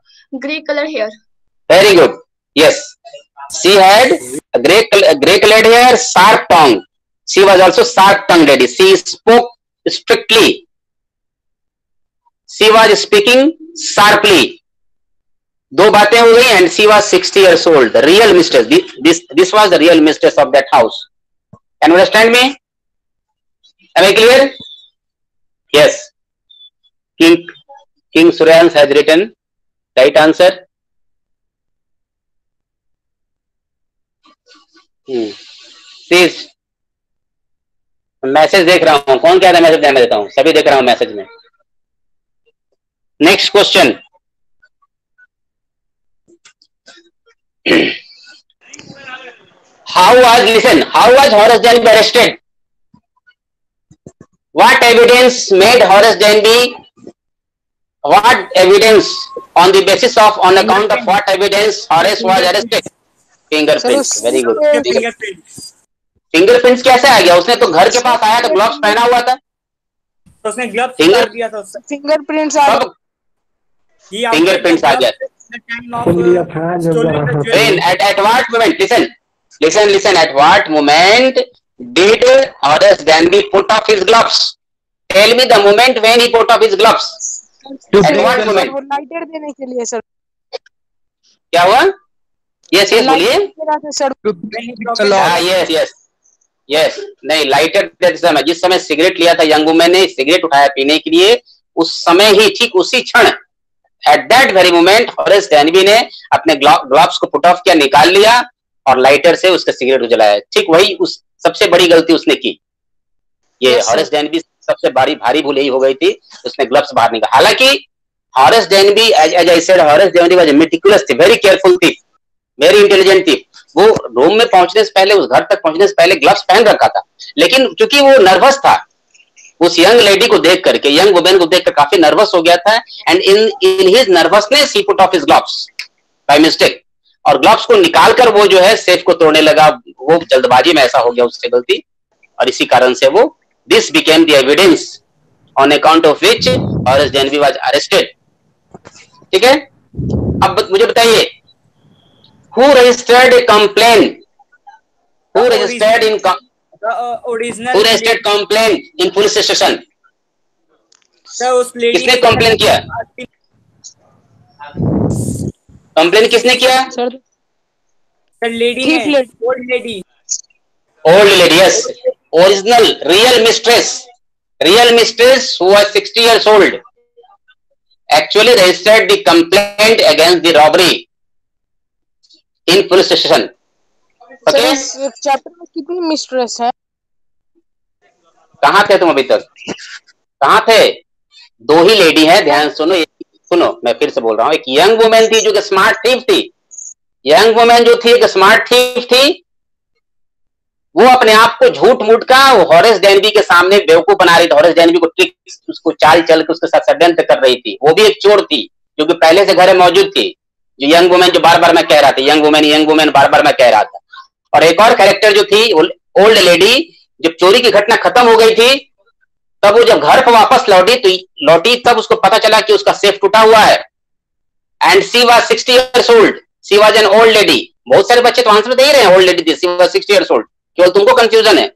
grey color hair. Very good. Yes, she had a grey colored hair, sharp tongue. She was also sharp tongued lady. She spoke strictly. She was speaking sharply. दो बातें हो गई, and she was 60 years old. The real mistress. This was the real mistress of that house. Can you understand me? Am I clear? Yes. King Suryans has written right answer. Please. Message देख रहा हूं, कौन क्या message ध्यान देता हूं? सभी देख रहा हूं मैसेज में। Next question. How was Horace Jane arrested? What evidence made Horace Denby? What evidence on the basis of, on account of what evidence Horace was arrested? Fingerprints. Very good. Fingerprints कैसे आ गया? उसने तो घर के पास आया तो gloves पहना हुआ था, तो उसने ग्लव्स उतार दिया था। फिंगरप्रिंट्स फिंगरप्रिंट्स आ गया। At what moment? Listen. At what moment did Horace Denby put off his gloves? Tell me the moment when he put off his gloves. At what moment? Lighter देने के लिए sir. क्या हुआ? Yes, बोलिए। Yes. नहीं, lighter देते समय, जिस समय सिगरेट लिया था यंग वुमन ने, सिगरेट उठाया पीने के लिए, उस समय ही, ठीक उसी क्षण, at that very moment Horace Denby ने अपने ग्लव्स को पुट ऑफ किया, निकाल लिया और लाइटर से उसके सिगरेट को जलाया। ठीक वही उस सबसे बड़ी गलती उसने की। ये हॉरेस डेनबी सबसे भारी भूल यही हो गई थी, उसने ग्लव्स बाहर निकाला। हालांकि Horace Danby, as I said, Horace Danby was meticulous थी, वेरी केयरफुल थी, वेरी इंटेलिजेंट थी। वो रूम में पहुंचने से पहले, उस घर तक पहुंचने से पहले ग्लव्स पहन रखा था, लेकिन क्योंकि वो नर्वस था, उस यंग लेडी को देख करके, यंग वुमेन को देखकर काफी नर्वस हो गया था, and in his nervousness he put off his gloves by mistake, और ग्लव्स को निकालकर वो जो है सेफ को तोड़ने लगा। वो जल्दबाजी में ऐसा हो गया उससे गलती, और इसी कारण से वो this became the evidence on account of which Horace Danby was arrested. ठीक है, अब मुझे बताइए, who registered a complaint? Who registered complaint in police station? किसने कंप्लेन किया? कंप्लेन किसने किया? Lady, old lady, yes, original, real mistress who was 60 years old actually registered the complaint against the robbery in police station. Okay? इस chapter में कितनी mistress है? कहाँ थे तुम अभी तक? कहाँ थे? 2 ही लेडी हैं, ध्यान सुनो, मैं फिर से बोल रहा हूँ। एक यंग वुमेन थी जो कि स्मार्ट थीफ थी, यंग वुमेन जो थी एक स्मार्ट थीफ थी, वो अपने आप को झूठ मूठ का हॉरेस डेनबी के सामने बेवकूफ बना रही थी, हॉरेस डेनबी को ट्रिक्स, उसको चाल चल के उसके साथ षड्यंत्र कर रही थी। वो भी एक चोर थी जो कि पहले से घर में मौजूद थी, जो यंग वुमेन जो बार बार मैं कह रहा था, यंग वुमेन बार बार मैं कह रहा था। और एक और कैरेक्टर जो थी ओल्ड लेडी, जब चोरी की घटना खत्म हो गई थी, तब वो जब घर पर वापस लौटी तब उसको पता चला कि उसका सेफ टूटा हुआ है, and she was 60 years old, she was an old lady. बहुत सारे बच्चे तो आंसर दे ही रहे हैं, ओल्ड लेडी थी, शी वाज 60 इयर्स ओल्ड, केवल तुमको कंफ्यूजन है।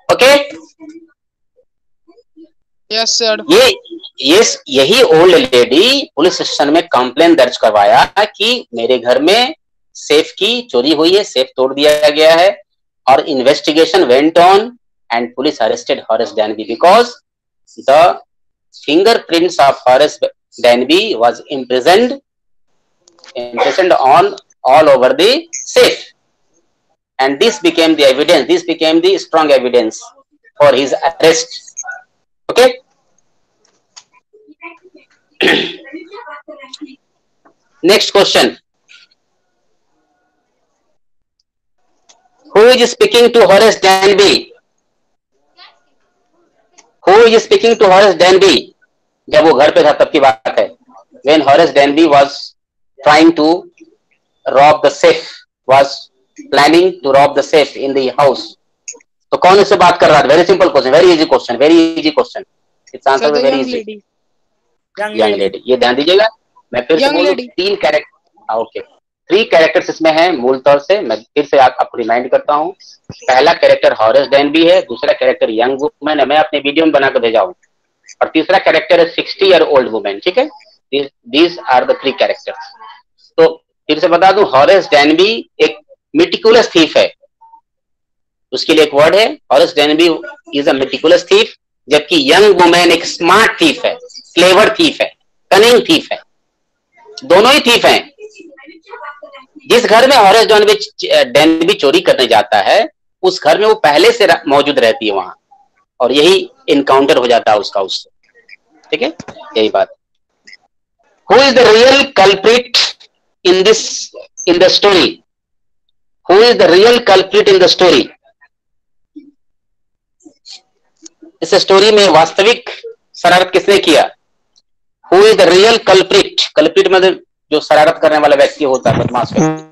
Okay, yes sir. यही ओल्ड लेडी पुलिस स्टेशन में कंप्लेन दर्ज करवाया कि मेरे घर में सेफ की चोरी हुई है, सेफ तोड़ दिया गया है, और investigation went on and police arrested Horace Denby because the fingerprints of Horace Danby was imprisoned on all over the safe, and this became the evidence, this became the strong evidence for his arrest. Okay. Next question. Who is speaking to Horace Denby? Who is speaking to Horace Denby? जब वो घर पे था तब की बात है। When Horace Denby was trying to rob the safe, was planning to rob the safe in the house. तो कौन इससे बात कर रहा है? Very simple question, very easy question, very easy question. Its answer is very easy. Young lady. ये ध्यान दीजिएगा, मैं फिर से बोलूं, 3 कैरेक्टर, ओके, 3 कैरेक्टर्स इसमें हैं मूल तौर से। मैं फिर से आपको रिमाइंड करता हूँ। पहला कैरेक्टर हॉरेस डेनबी है, दूसरा कैरेक्टर यंग वुमेन है, मैं अपने वीडियो में बनाकर भेजा हूँ, और तीसरा कैरेक्टर है 60 ईयर ओल्ड वुमेन। ठीक है, दीज आर द 3 कैरेक्टर्स। तो फिर से बता दूं, हॉरेस डेनबी एक मेटिकुलस थीफ है, उसके लिए एक वर्ड है, Horace Denby is a meticulous thief, जबकि यंग वुमेन एक स्मार्ट थीफ है, क्लेवर थीफ है, कनिंग थीफ है, दोनों ही थीफ हैं। जिस घर में हॉरेस डेनबी चोरी करने जाता है, उस घर में वो पहले से मौजूद रहती है वहां, और यही इनकाउंटर हो जाता है उसका उससे। ठीक है, यही बात। Who is the real culprit in the story? Who is the real culprit in the story? इस स्टोरी में वास्तविक शरारत किसने किया? Who is the real culprit? Culprit मतलब जो शरारत करने वाला व्यक्ति होता है, बदमाश व्यक्ति।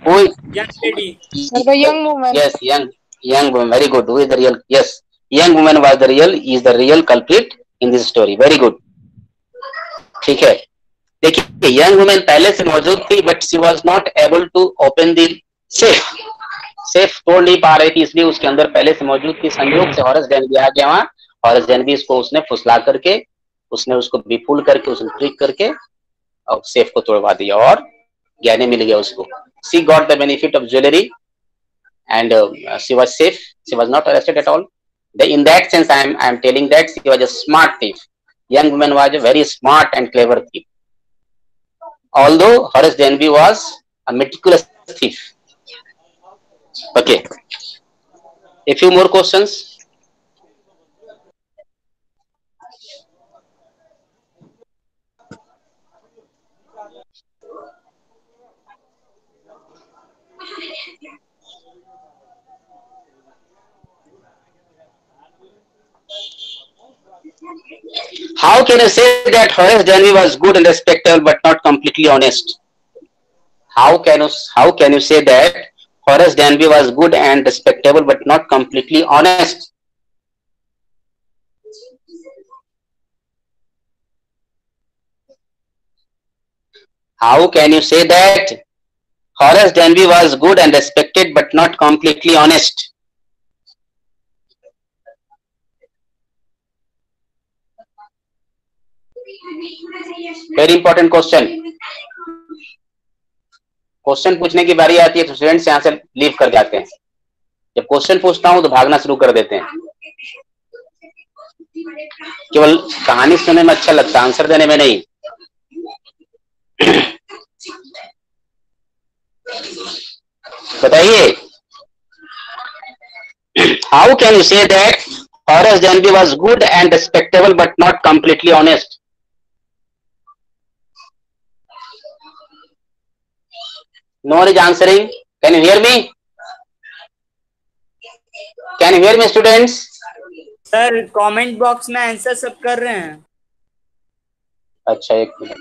Who is- Young lady. Sir, the young woman. Yes, young woman. Very good. Who is the real? Yes, young woman was the real. Is the real culprit in this story. Very good. ठीक है, देखिए young women पहले से मौजूद थी, but she was not able to open the safe. Safe तोड़ नहीं पा रही थी, इसलिए उसके अंदर पहले से मौजूद थी। संयोग से हॉरस डेनबी आ गया वहां। हॉरस डेनबी इसको उसने फुसला करके, उसने उसको बिफूल करके, उसने ट्रिक करके और सेफ को तोड़वा दिया और गहने मिल गया उसको। She got the benefit of jewelry and she was safe. She was not arrested at all. In that sense, I am telling that she was a smart thief. Young woman was a very smart and clever thief. Although Horace Denby was a meticulous thief. Okay. A few more questions. How can you say that Horace Denby was good and respectable but not completely honest? How can you say that Horace Denby was good and respectable but not completely honest? How can you say that Horace Denby was good and respected but not completely honest? Very important question. Question पूछने की बारी आती है तो students यहाँ से leave कर जाते हैं। जब क्वेश्चन पूछता हूं तो भागना शुरू कर देते हैं। केवल कहानी सुनने में अच्छा लगता है, आंसर देने में नहीं। बताइए, how can you say that Horace Denby was good and respectable but not completely honest? No one is answering. Can you hear me? Can you hear me, students? Sir comment box में answer सब कर रहे हैं। अच्छा, एक minute,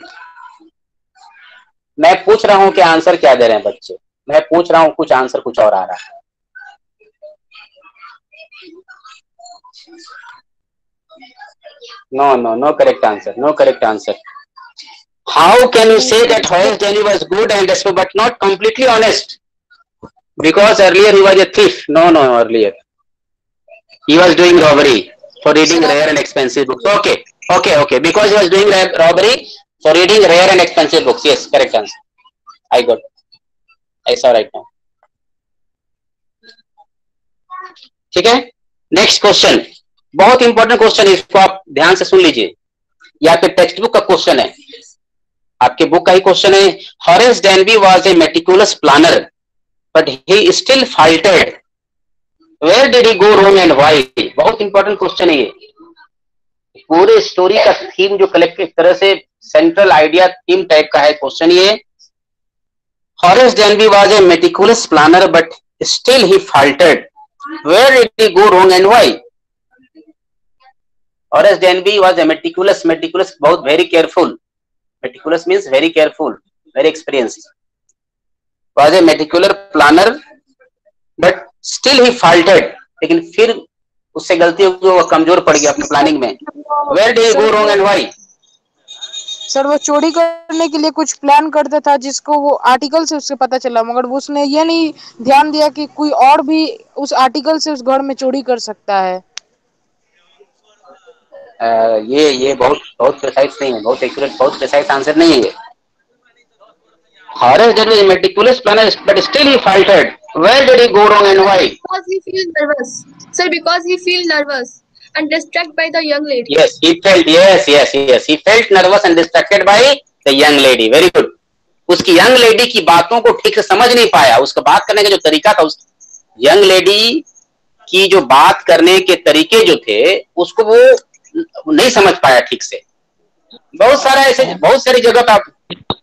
मैं पूछ रहा हूं कि आंसर क्या दे रहे हैं बच्चे। मैं पूछ रहा हूं, कुछ आंसर कुछ और आ रहा है। No correct answer. No correct answer. How can you say that Horace Denby was good and respectable but not completely honest? Because earlier he was a thief. No, earlier he was doing robbery for reading rare and expensive books. Okay. Because he was doing robbery for reading rare and expensive books. Yes, correct answer. I saw right now. ठीक है, next question बहुत important question है, इसको आप ध्यान से सुन लीजिए। ये आपके टेक्स्ट बुक का क्वेश्चन है, आपके बुक का ही क्वेश्चन है। Horace Denby was a meticulous planner, but he still faltered. Where did he go wrong and why? बहुत इंपॉर्टेंट क्वेश्चन है ये। पूरे स्टोरी का थीम जो कलेक्ट एक तरह से सेंट्रल आइडिया थीम टाइप का है क्वेश्चन ये। Horace Denby was a meticulous planner, but still he faltered. Where did he go wrong and why? Horace Denby was a meticulous बहुत very careful. Meticulous means very careful, very experienced. Was a meticulous planner, but still he faltered. लेकिन फिर उससे गलती हो गई, वो कमजोर पड़ गया अपने प्लानिंग में। Where did he go wrong and why? Sir वो चोरी करने के लिए कुछ प्लान करता था, जिसको वो आर्टिकल से उससे पता चला, मगर वो उसने ये नहीं ध्यान दिया कि कोई और भी उस आर्टिकल से उस घर में चोरी कर सकता है। ये बहुत प्रिसाइज नहीं है, बहुत एक्यूरेट, बहुत प्रिसाइज आंसर नहीं है ये। Horace Denby was a meticulous planner, but still he faltered. Where did he go wrong and why? Because he feels nervous. Sir, because he feels nervous and distracted by the young lady. Yes, he felt, yes. He felt nervous and distracted by the young lady. Very good. उसकी young lady की बातों को ठीक से समझ नहीं पाया। उसका बात करने का जो तरीका था, उस young lady की जो बात करने के तरीके जो थे, उसको वो नहीं समझ पाया ठीक से। बहुत सारी जगह पे आप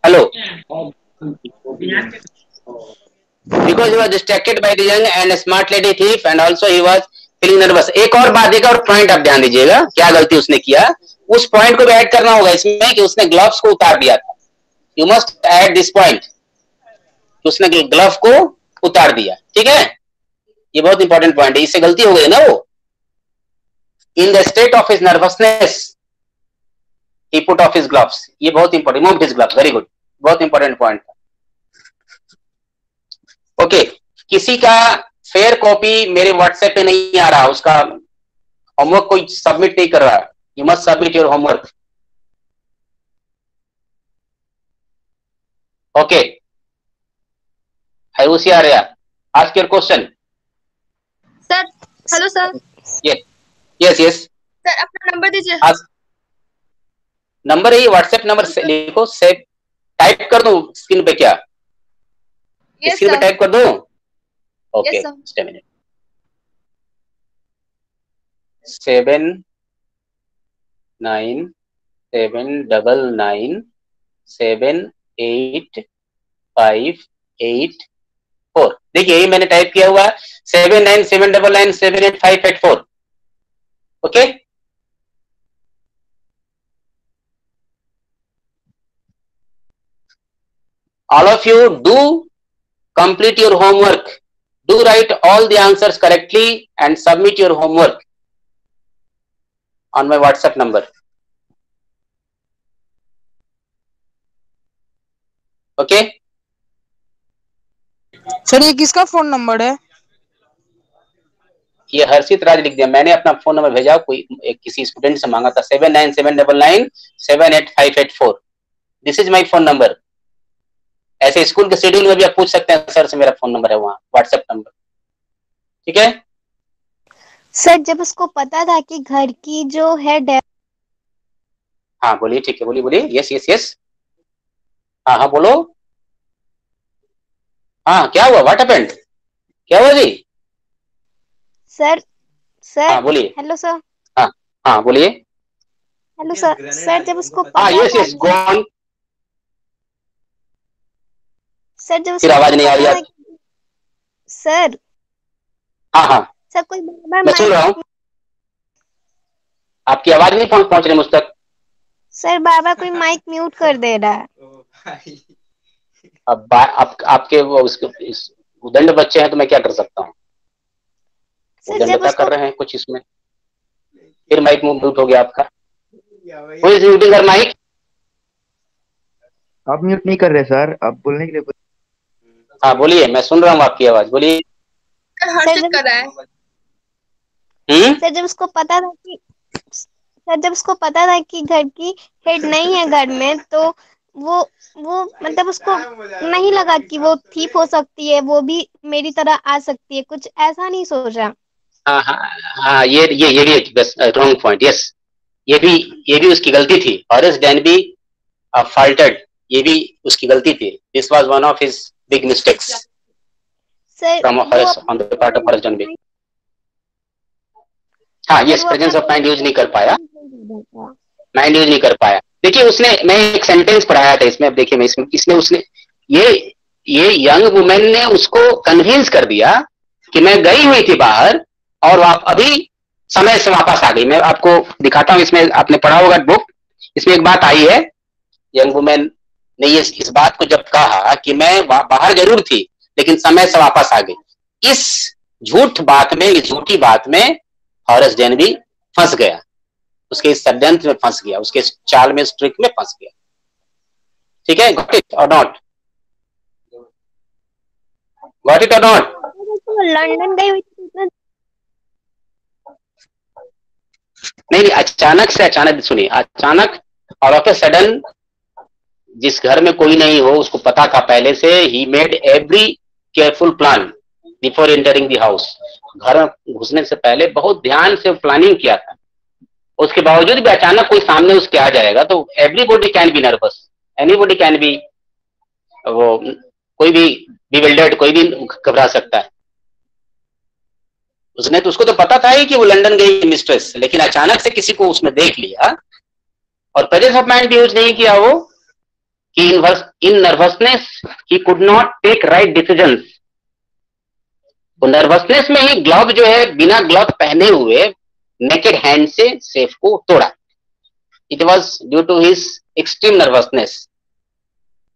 hello because he was distracted by the young and smart lady thief, and also he was feeling nervous. एक और बात, एक और पॉइंट आप ध्यान दीजिएगा, क्या गलती उसने किया, उस पॉइंट को भी ऐड करना होगा इसमें कि उसने ग्लव्स को उतार दिया था। You must add this point, उसने ग्लव को उतार दिया। ठीक है, ये बहुत इंपॉर्टेंट पॉइंट है, इससे गलती हो गई ना वो। In the state of his nervousness he put off his gloves, ये बहुत important, remove his gloves, very good, बहुत इंपॉर्टेंट पॉइंट था। ओके, किसी का फेयर कॉपी मेरे व्हाट्सएप पे नहीं आ रहा, उसका होमवर्क कोई सबमिट नहीं कर रहा, you must submit your homework. Okay, हायूसी Arya, ask your question. Sir, hello sir. Yes yes sir अपना नंबर दीजिए। नंबर है ये, व्हाट्सएप नंबर से लिखो, सेव, टाइप कर दूं स्क्रीन पे क्या? स्क्रीन पे टाइप कर दूं? Okay, just a minute. 7979785884। देखिए यही मैंने टाइप किया हुआ 7979978584। Okay, all of you do complete your homework, do write all the answers correctly and submit your homework on my WhatsApp number. Okay, sir ये किसका फोन नंबर है? ये हर्षित राज लिख दिया, मैंने अपना फोन नंबर भेजा, कोई किसी स्टूडेंट से मांगा था, 797999788584। This is my phone number. ऐसे स्कूल के शेड्यूल में भी आप पूछ सकते हैं, सर से मेरा फोन नंबर है वहाँ, व्हाट्सएप नंबर। ठीक है सर, जब उसको पता था कि घर की जो हेड है। हाँ बोलिए, ठीक है, बोलिए बोलिए, यस यस यस, हाँ हाँ बोलो, हाँ क्या हुआ, व्हाट हैपेंड, क्या हुआ जी? सर हाँ बोलिए, हेलो सर। हाँ हाँ बोलिए, हेलो सर। सर जब उसको हाँ yes yes go on. Sir जब फिर आवाज नहीं आ रही है सर। हाँ हाँ सर कोई मैं सुन रहा हूँ, आपकी आवाज नहीं पहुंच रही मुझ तक। सर बार बार कोई माइक म्यूट कर दे रहा है। अब आपके वो उसके उदंड बच्चे हैं तो मैं क्या कर सकता हूँ, उदंडता कर रहे हैं कुछ इसमें, फिर माइक म्यूट हो गया आपका। Who is muting your mic? आप म्यूट नहीं कर रहे सर, आप बोलने के लिए। हाँ बोलिए, मैं सुन रहा हूँ आपकी आवाज, बोलिए। हर्षित कर रहा है। सर जब उसको पता था कि घर की हेड नहीं है घर में, तो वो मतलब उसको नहीं लगा कि वो थीप हो सकती है, वो भी मेरी तरह आ सकती है, कुछ ऐसा नहीं सोचा। हाँ हाँ हाँ, ये भी बस रॉन्ग पॉइंट, यस, ये भी उसकी गलती थी। हॉरेस डैनबी फाल्टेड, ये भी उसकी गलती थी। This was one of his big mistakes from Horace on the part of Horace Danby. हाँ yes, presence of mind use नहीं कर पाया, माइंड यूज नहीं कर पाया। देखिए उसने, मैं एक सेंटेंस पढ़ाया था इसमें, अब देखिए मैं इसमें उसने ये यंग वुमेन ने उसको कन्विंस कर दिया कि मैं गई हुई थी बाहर और आप अभी समय से वापस आ गई। मैं आपको दिखाता हूं, इसमें आपने पढ़ा होगा बुक, इसमें एक बात आई है, यंग वुमेन ने इस बात को जब कहा कि मैं बाहर जरूर थी लेकिन समय से वापस आ गई, इस झूठी बात में हॉरेस डैनबी फंस गया, उसके इस षड्यंत्र में फंस गया, उसके इस चाल में, इस ट्रिक में फंस गया। ठीक है, गॉट इट और नॉट, गॉट इट और नॉट? लंदन गई हुई थी। नहीं, अचानक सुनिए, अचानक और ऑफ ए सडन, जिस घर में कोई नहीं हो उसको पता था पहले से, he made every careful plan before entering the house. घर में घुसने से पहले बहुत ध्यान से प्लानिंग किया था, उसके बावजूद भी अचानक कोई सामने उसके आ जाएगा तो everybody can be nervous, anybody can be, वो कोई भी बिविल्डर्ड, कोई भी घबरा सकता है। उसने तो, उसको तो पता था ही कि वो लंदन गई मिस्ट्रेस, लेकिन अचानक से किसी को उसने देख लिया और प्रेजेंस ऑफ माइंड यूज नहीं किया वो, कि in nervousness he could not take right decisions. वो नर्वसनेस में ही ग्लव जो है बिना ग्लव पहने हुए नेकेड हैंड से सेफ को तोड़ा। It was due to his extreme nervousness.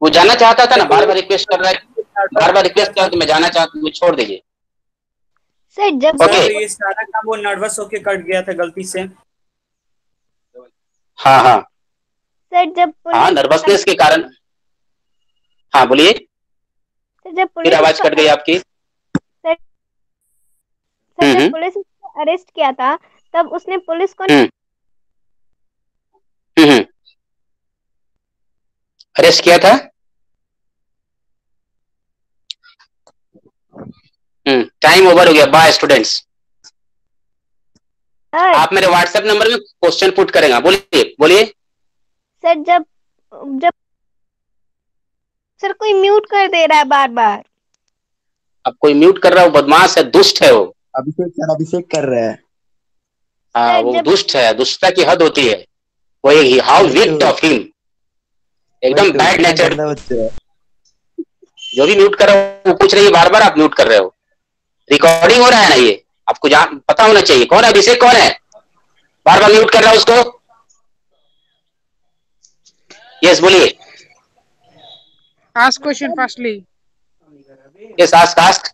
वो जाना चाहता था ना, बार बार रिक्वेस्ट कर रहा है, बार बार रिक्वेस्ट कर, तो मैं जाना चाहता हूँ, छोड़ दीजिए। सर जब Okay. ये सारा काम वो नर्वस होके कट गया था गलती से। हाँ हाँ सर जब हाँ, नर्वसनेस के कारण। हाँ बोलिए, सर जब फिर पुलिस आवाज कट गई आपकी। सर जब पुलिस उसको अरेस्ट किया था तब उसने पुलिस को अरेस्ट किया था। टाइम ओवर हो गया। Bye students. आप मेरे व्हाट्सएप नंबर में क्वेश्चन पुट करेंगे। बोलिए बोलिए। सर जब जब सर कोई म्यूट कर दे रहा है बार बार। अब कोई म्यूट कर रहा है, वो बदमाश है, दुष्ट है वो। अभिषेक कर रहा है। हाँ वो दुष्ट है, दुष्टता की हद होती है। वो हाउ विक्ट ऑफ हिम, एकदम बैड नेचर। जो भी म्यूट कर रहा है वो पूछ रही है बार बार, आप म्यूट कर रहे हो। रिकॉर्डिंग हो रहा है ना, ये आपको पता होना चाहिए। कौन है अभिषेक, कौन है बार बार म्यूट कर रहा है उसको? यस बोलिए। Ask question firstly. Yes, ask.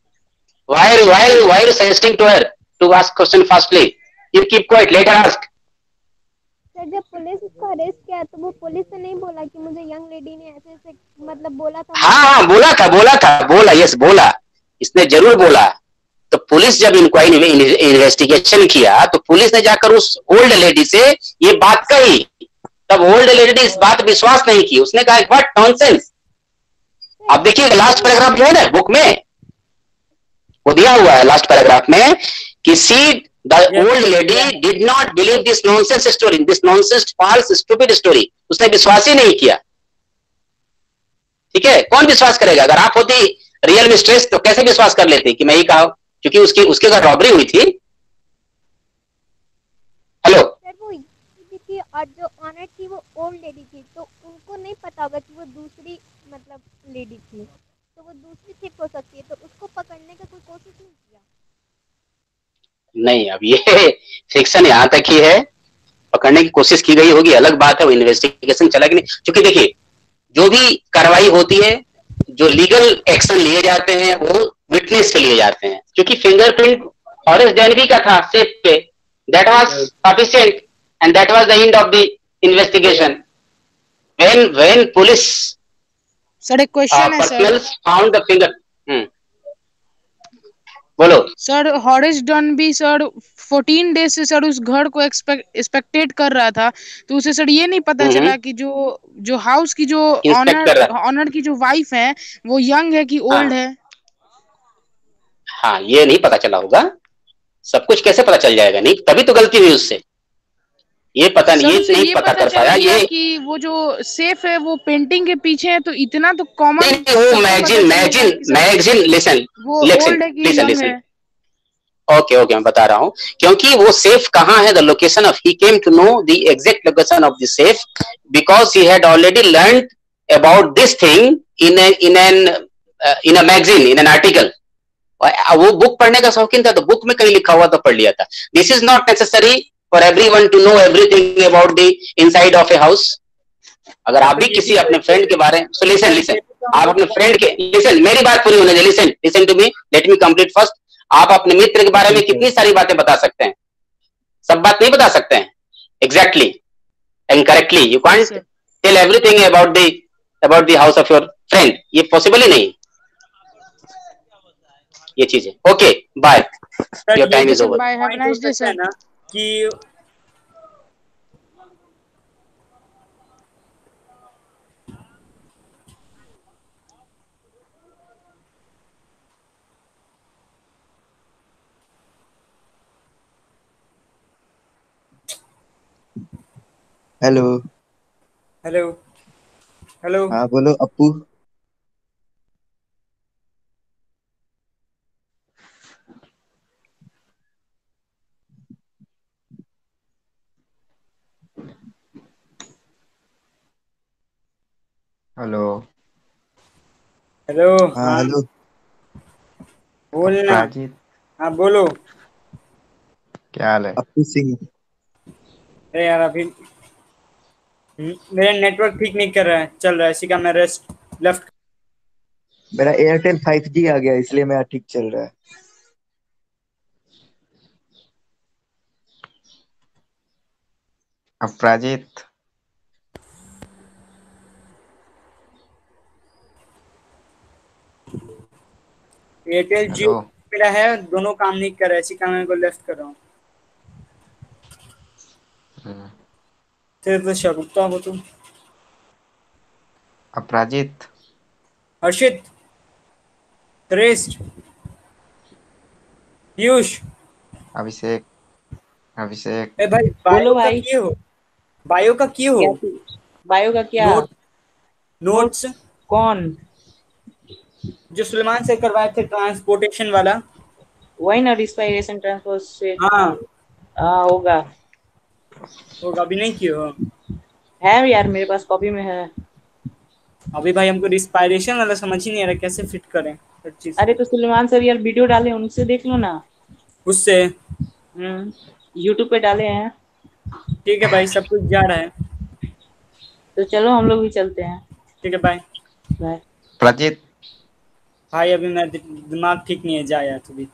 Why are you suggesting to her to ask question firstly? You keep quiet. Later ask. Sir जब पुलिस उसको अरेस्ट किया तो वो पुलिस से नहीं बोला कि मुझे यंग लेडी ने ऐसे ऐसे मतलब बोला था। हाँ बोला। यस बोला, इसने जरूर बोला। तो पुलिस जब इंक्वायरी इन्वेस्टिगेशन किया तो पुलिस ने जाकर उस ओल्ड लेडी से ये बात कही। तब ओल्ड लेडी ने इस बात पर विश्वास नहीं की। उसने कहा व्हाट नॉनसेंस। अब देखिए लास्ट पैराग्राफ जो है ना बुक में, वो दिया हुआ है लास्ट पैराग्राफ में कि see the old lady did not believe this nonsense story, this nonsense false stupid story. उसने विश्वास ही नहीं किया। ठीक है, कौन विश्वास करेगा? अगर आप होती रियल मिस्ट्रेस तो कैसे विश्वास कर लेते कि मैं ही कहा, क्योंकि उसके घर रॉबरी हुई थी। हेलो सर वो थी और जो ऑनर थी वो ओल्ड लेडी थी, तो उनको नहीं पता होगा कि वो दूसरी मतलब लेडी थी, तो वो दूसरी थिप हो सकती है, तो उसको पकड़ने का कोई कोशिश नहीं किया। नहीं, अब ये फिक्शन यहां तक ही है। पकड़ने की कोशिश की गई होगी अलग बात है, वो इन्वेस्टिगेशन चला कि नहीं। क्योंकि देखिए जो भी कार्रवाई होती है, जो लीगल एक्शन लिए जाते हैं वो विटनेस के लिए जाते हैं। क्योंकि फिंगरप्रिंट हॉरेस डेनवी का था सेफ पे, that was sufficient and that was the end of the investigation. When police sir एक क्वेश्चन है सर। Found the finger. बोलो सर। हॉरिस डनबी सर 14 डेज से सर उस घर को एक्सपेक्टेड कर रहा था, तो उसे सर ये नहीं पता चला कि जो हाउस की जो ऑनर की जो वाइफ है वो यंग है कि ओल्ड है। हाँ ये नहीं पता चला होगा। सब कुछ कैसे पता चल जाएगा? नहीं, तभी तो गलती हुई उससे। ये पता नहीं, ये नहीं पता कर पाया ये कि वो जो सेफ है वो पेंटिंग के पीछे है, तो इतना तो कॉमन। Magazine listen. ओके मैं बता रहा हूँ। क्योंकि वो सेफ कहाँ है, the location of, he came to know the exact location of the safe because he had already learned about this thing in a magazine, in an article. वो book पढ़ने का शौकीन था, तो बुक में कहीं लिखा हुआ तो पढ़ लिया था। This is not necessary for everyone to know everything about the inside of a house. अगर आप भी किसी अपने फ्रेंड के बारे में, सो लिसन, आप अपने फ्रेंड के, लिसन मेरी बात पूरी होने दे, listen to me, let me complete first. आप अपने मित्र के बारे में कितनी सारी बातें बता सकते हैं, सब बात नहीं बता सकते हैं exactly and correctly. You can't tell everything about the house of your friend, ये पॉसिबल ही नहीं, ये चीज है। Okay bye, your time is over. Bye, have a nice day sir. कि हेलो हाँ बोलो अप्पू। हेलो हेलो हाँ हेलो बोलना। अपराजित हाँ बोलो। क्या हाल है? अपू सिंह। अरे यार अभी मेरा नेटवर्क ठीक नहीं कर रहा है, चल रहा है, इसी का मैं रेस्ट लेफ्ट। मेरा एयरटेल 5G आ गया इसलिए मेरा ठीक चल रहा है। अपराजित एयरटेल जियो हेलो। मेरा है, दोनों काम नहीं कर रहा है, इसी का मैं को लेफ्ट कर रहा हूँ। फिर तो शगुफ्ता हो तुम। अपराजित हर्षित, श्रेष्ठ, पीयूष। अभिषेक अभिषेक ए भाई बोलो बायो का भाई। किए हो? बायो का किए हो? बायो का क्या? नोट्स कौन? जो सुलेमान से करवाए थे ट्रांसपोर्टेशन वाला। वही ना, रिस्पायरेशन ट्रांसपोर्ट से। हाँ होगा। अभी नहीं किए हो? है यार, मेरे पास कॉपी में है। अभी भाई हमको रिस्पायरेशन वाला समझ ही नहीं आ रहा कैसे फिट करें हर चीज। अरे तो सुलेमान सर यार वीडियो डाले, उनसे देख लो ना। उससे यूट्यूब पे डाले हैं। ठीक है भाई, सब कुछ जा रहा है। तो चलो हम लोग भी चलते हैं। ठीक है बाय बाय। प्रजित भाई अभी मैं दिमाग ठीक नहीं है, जा यार तू भी।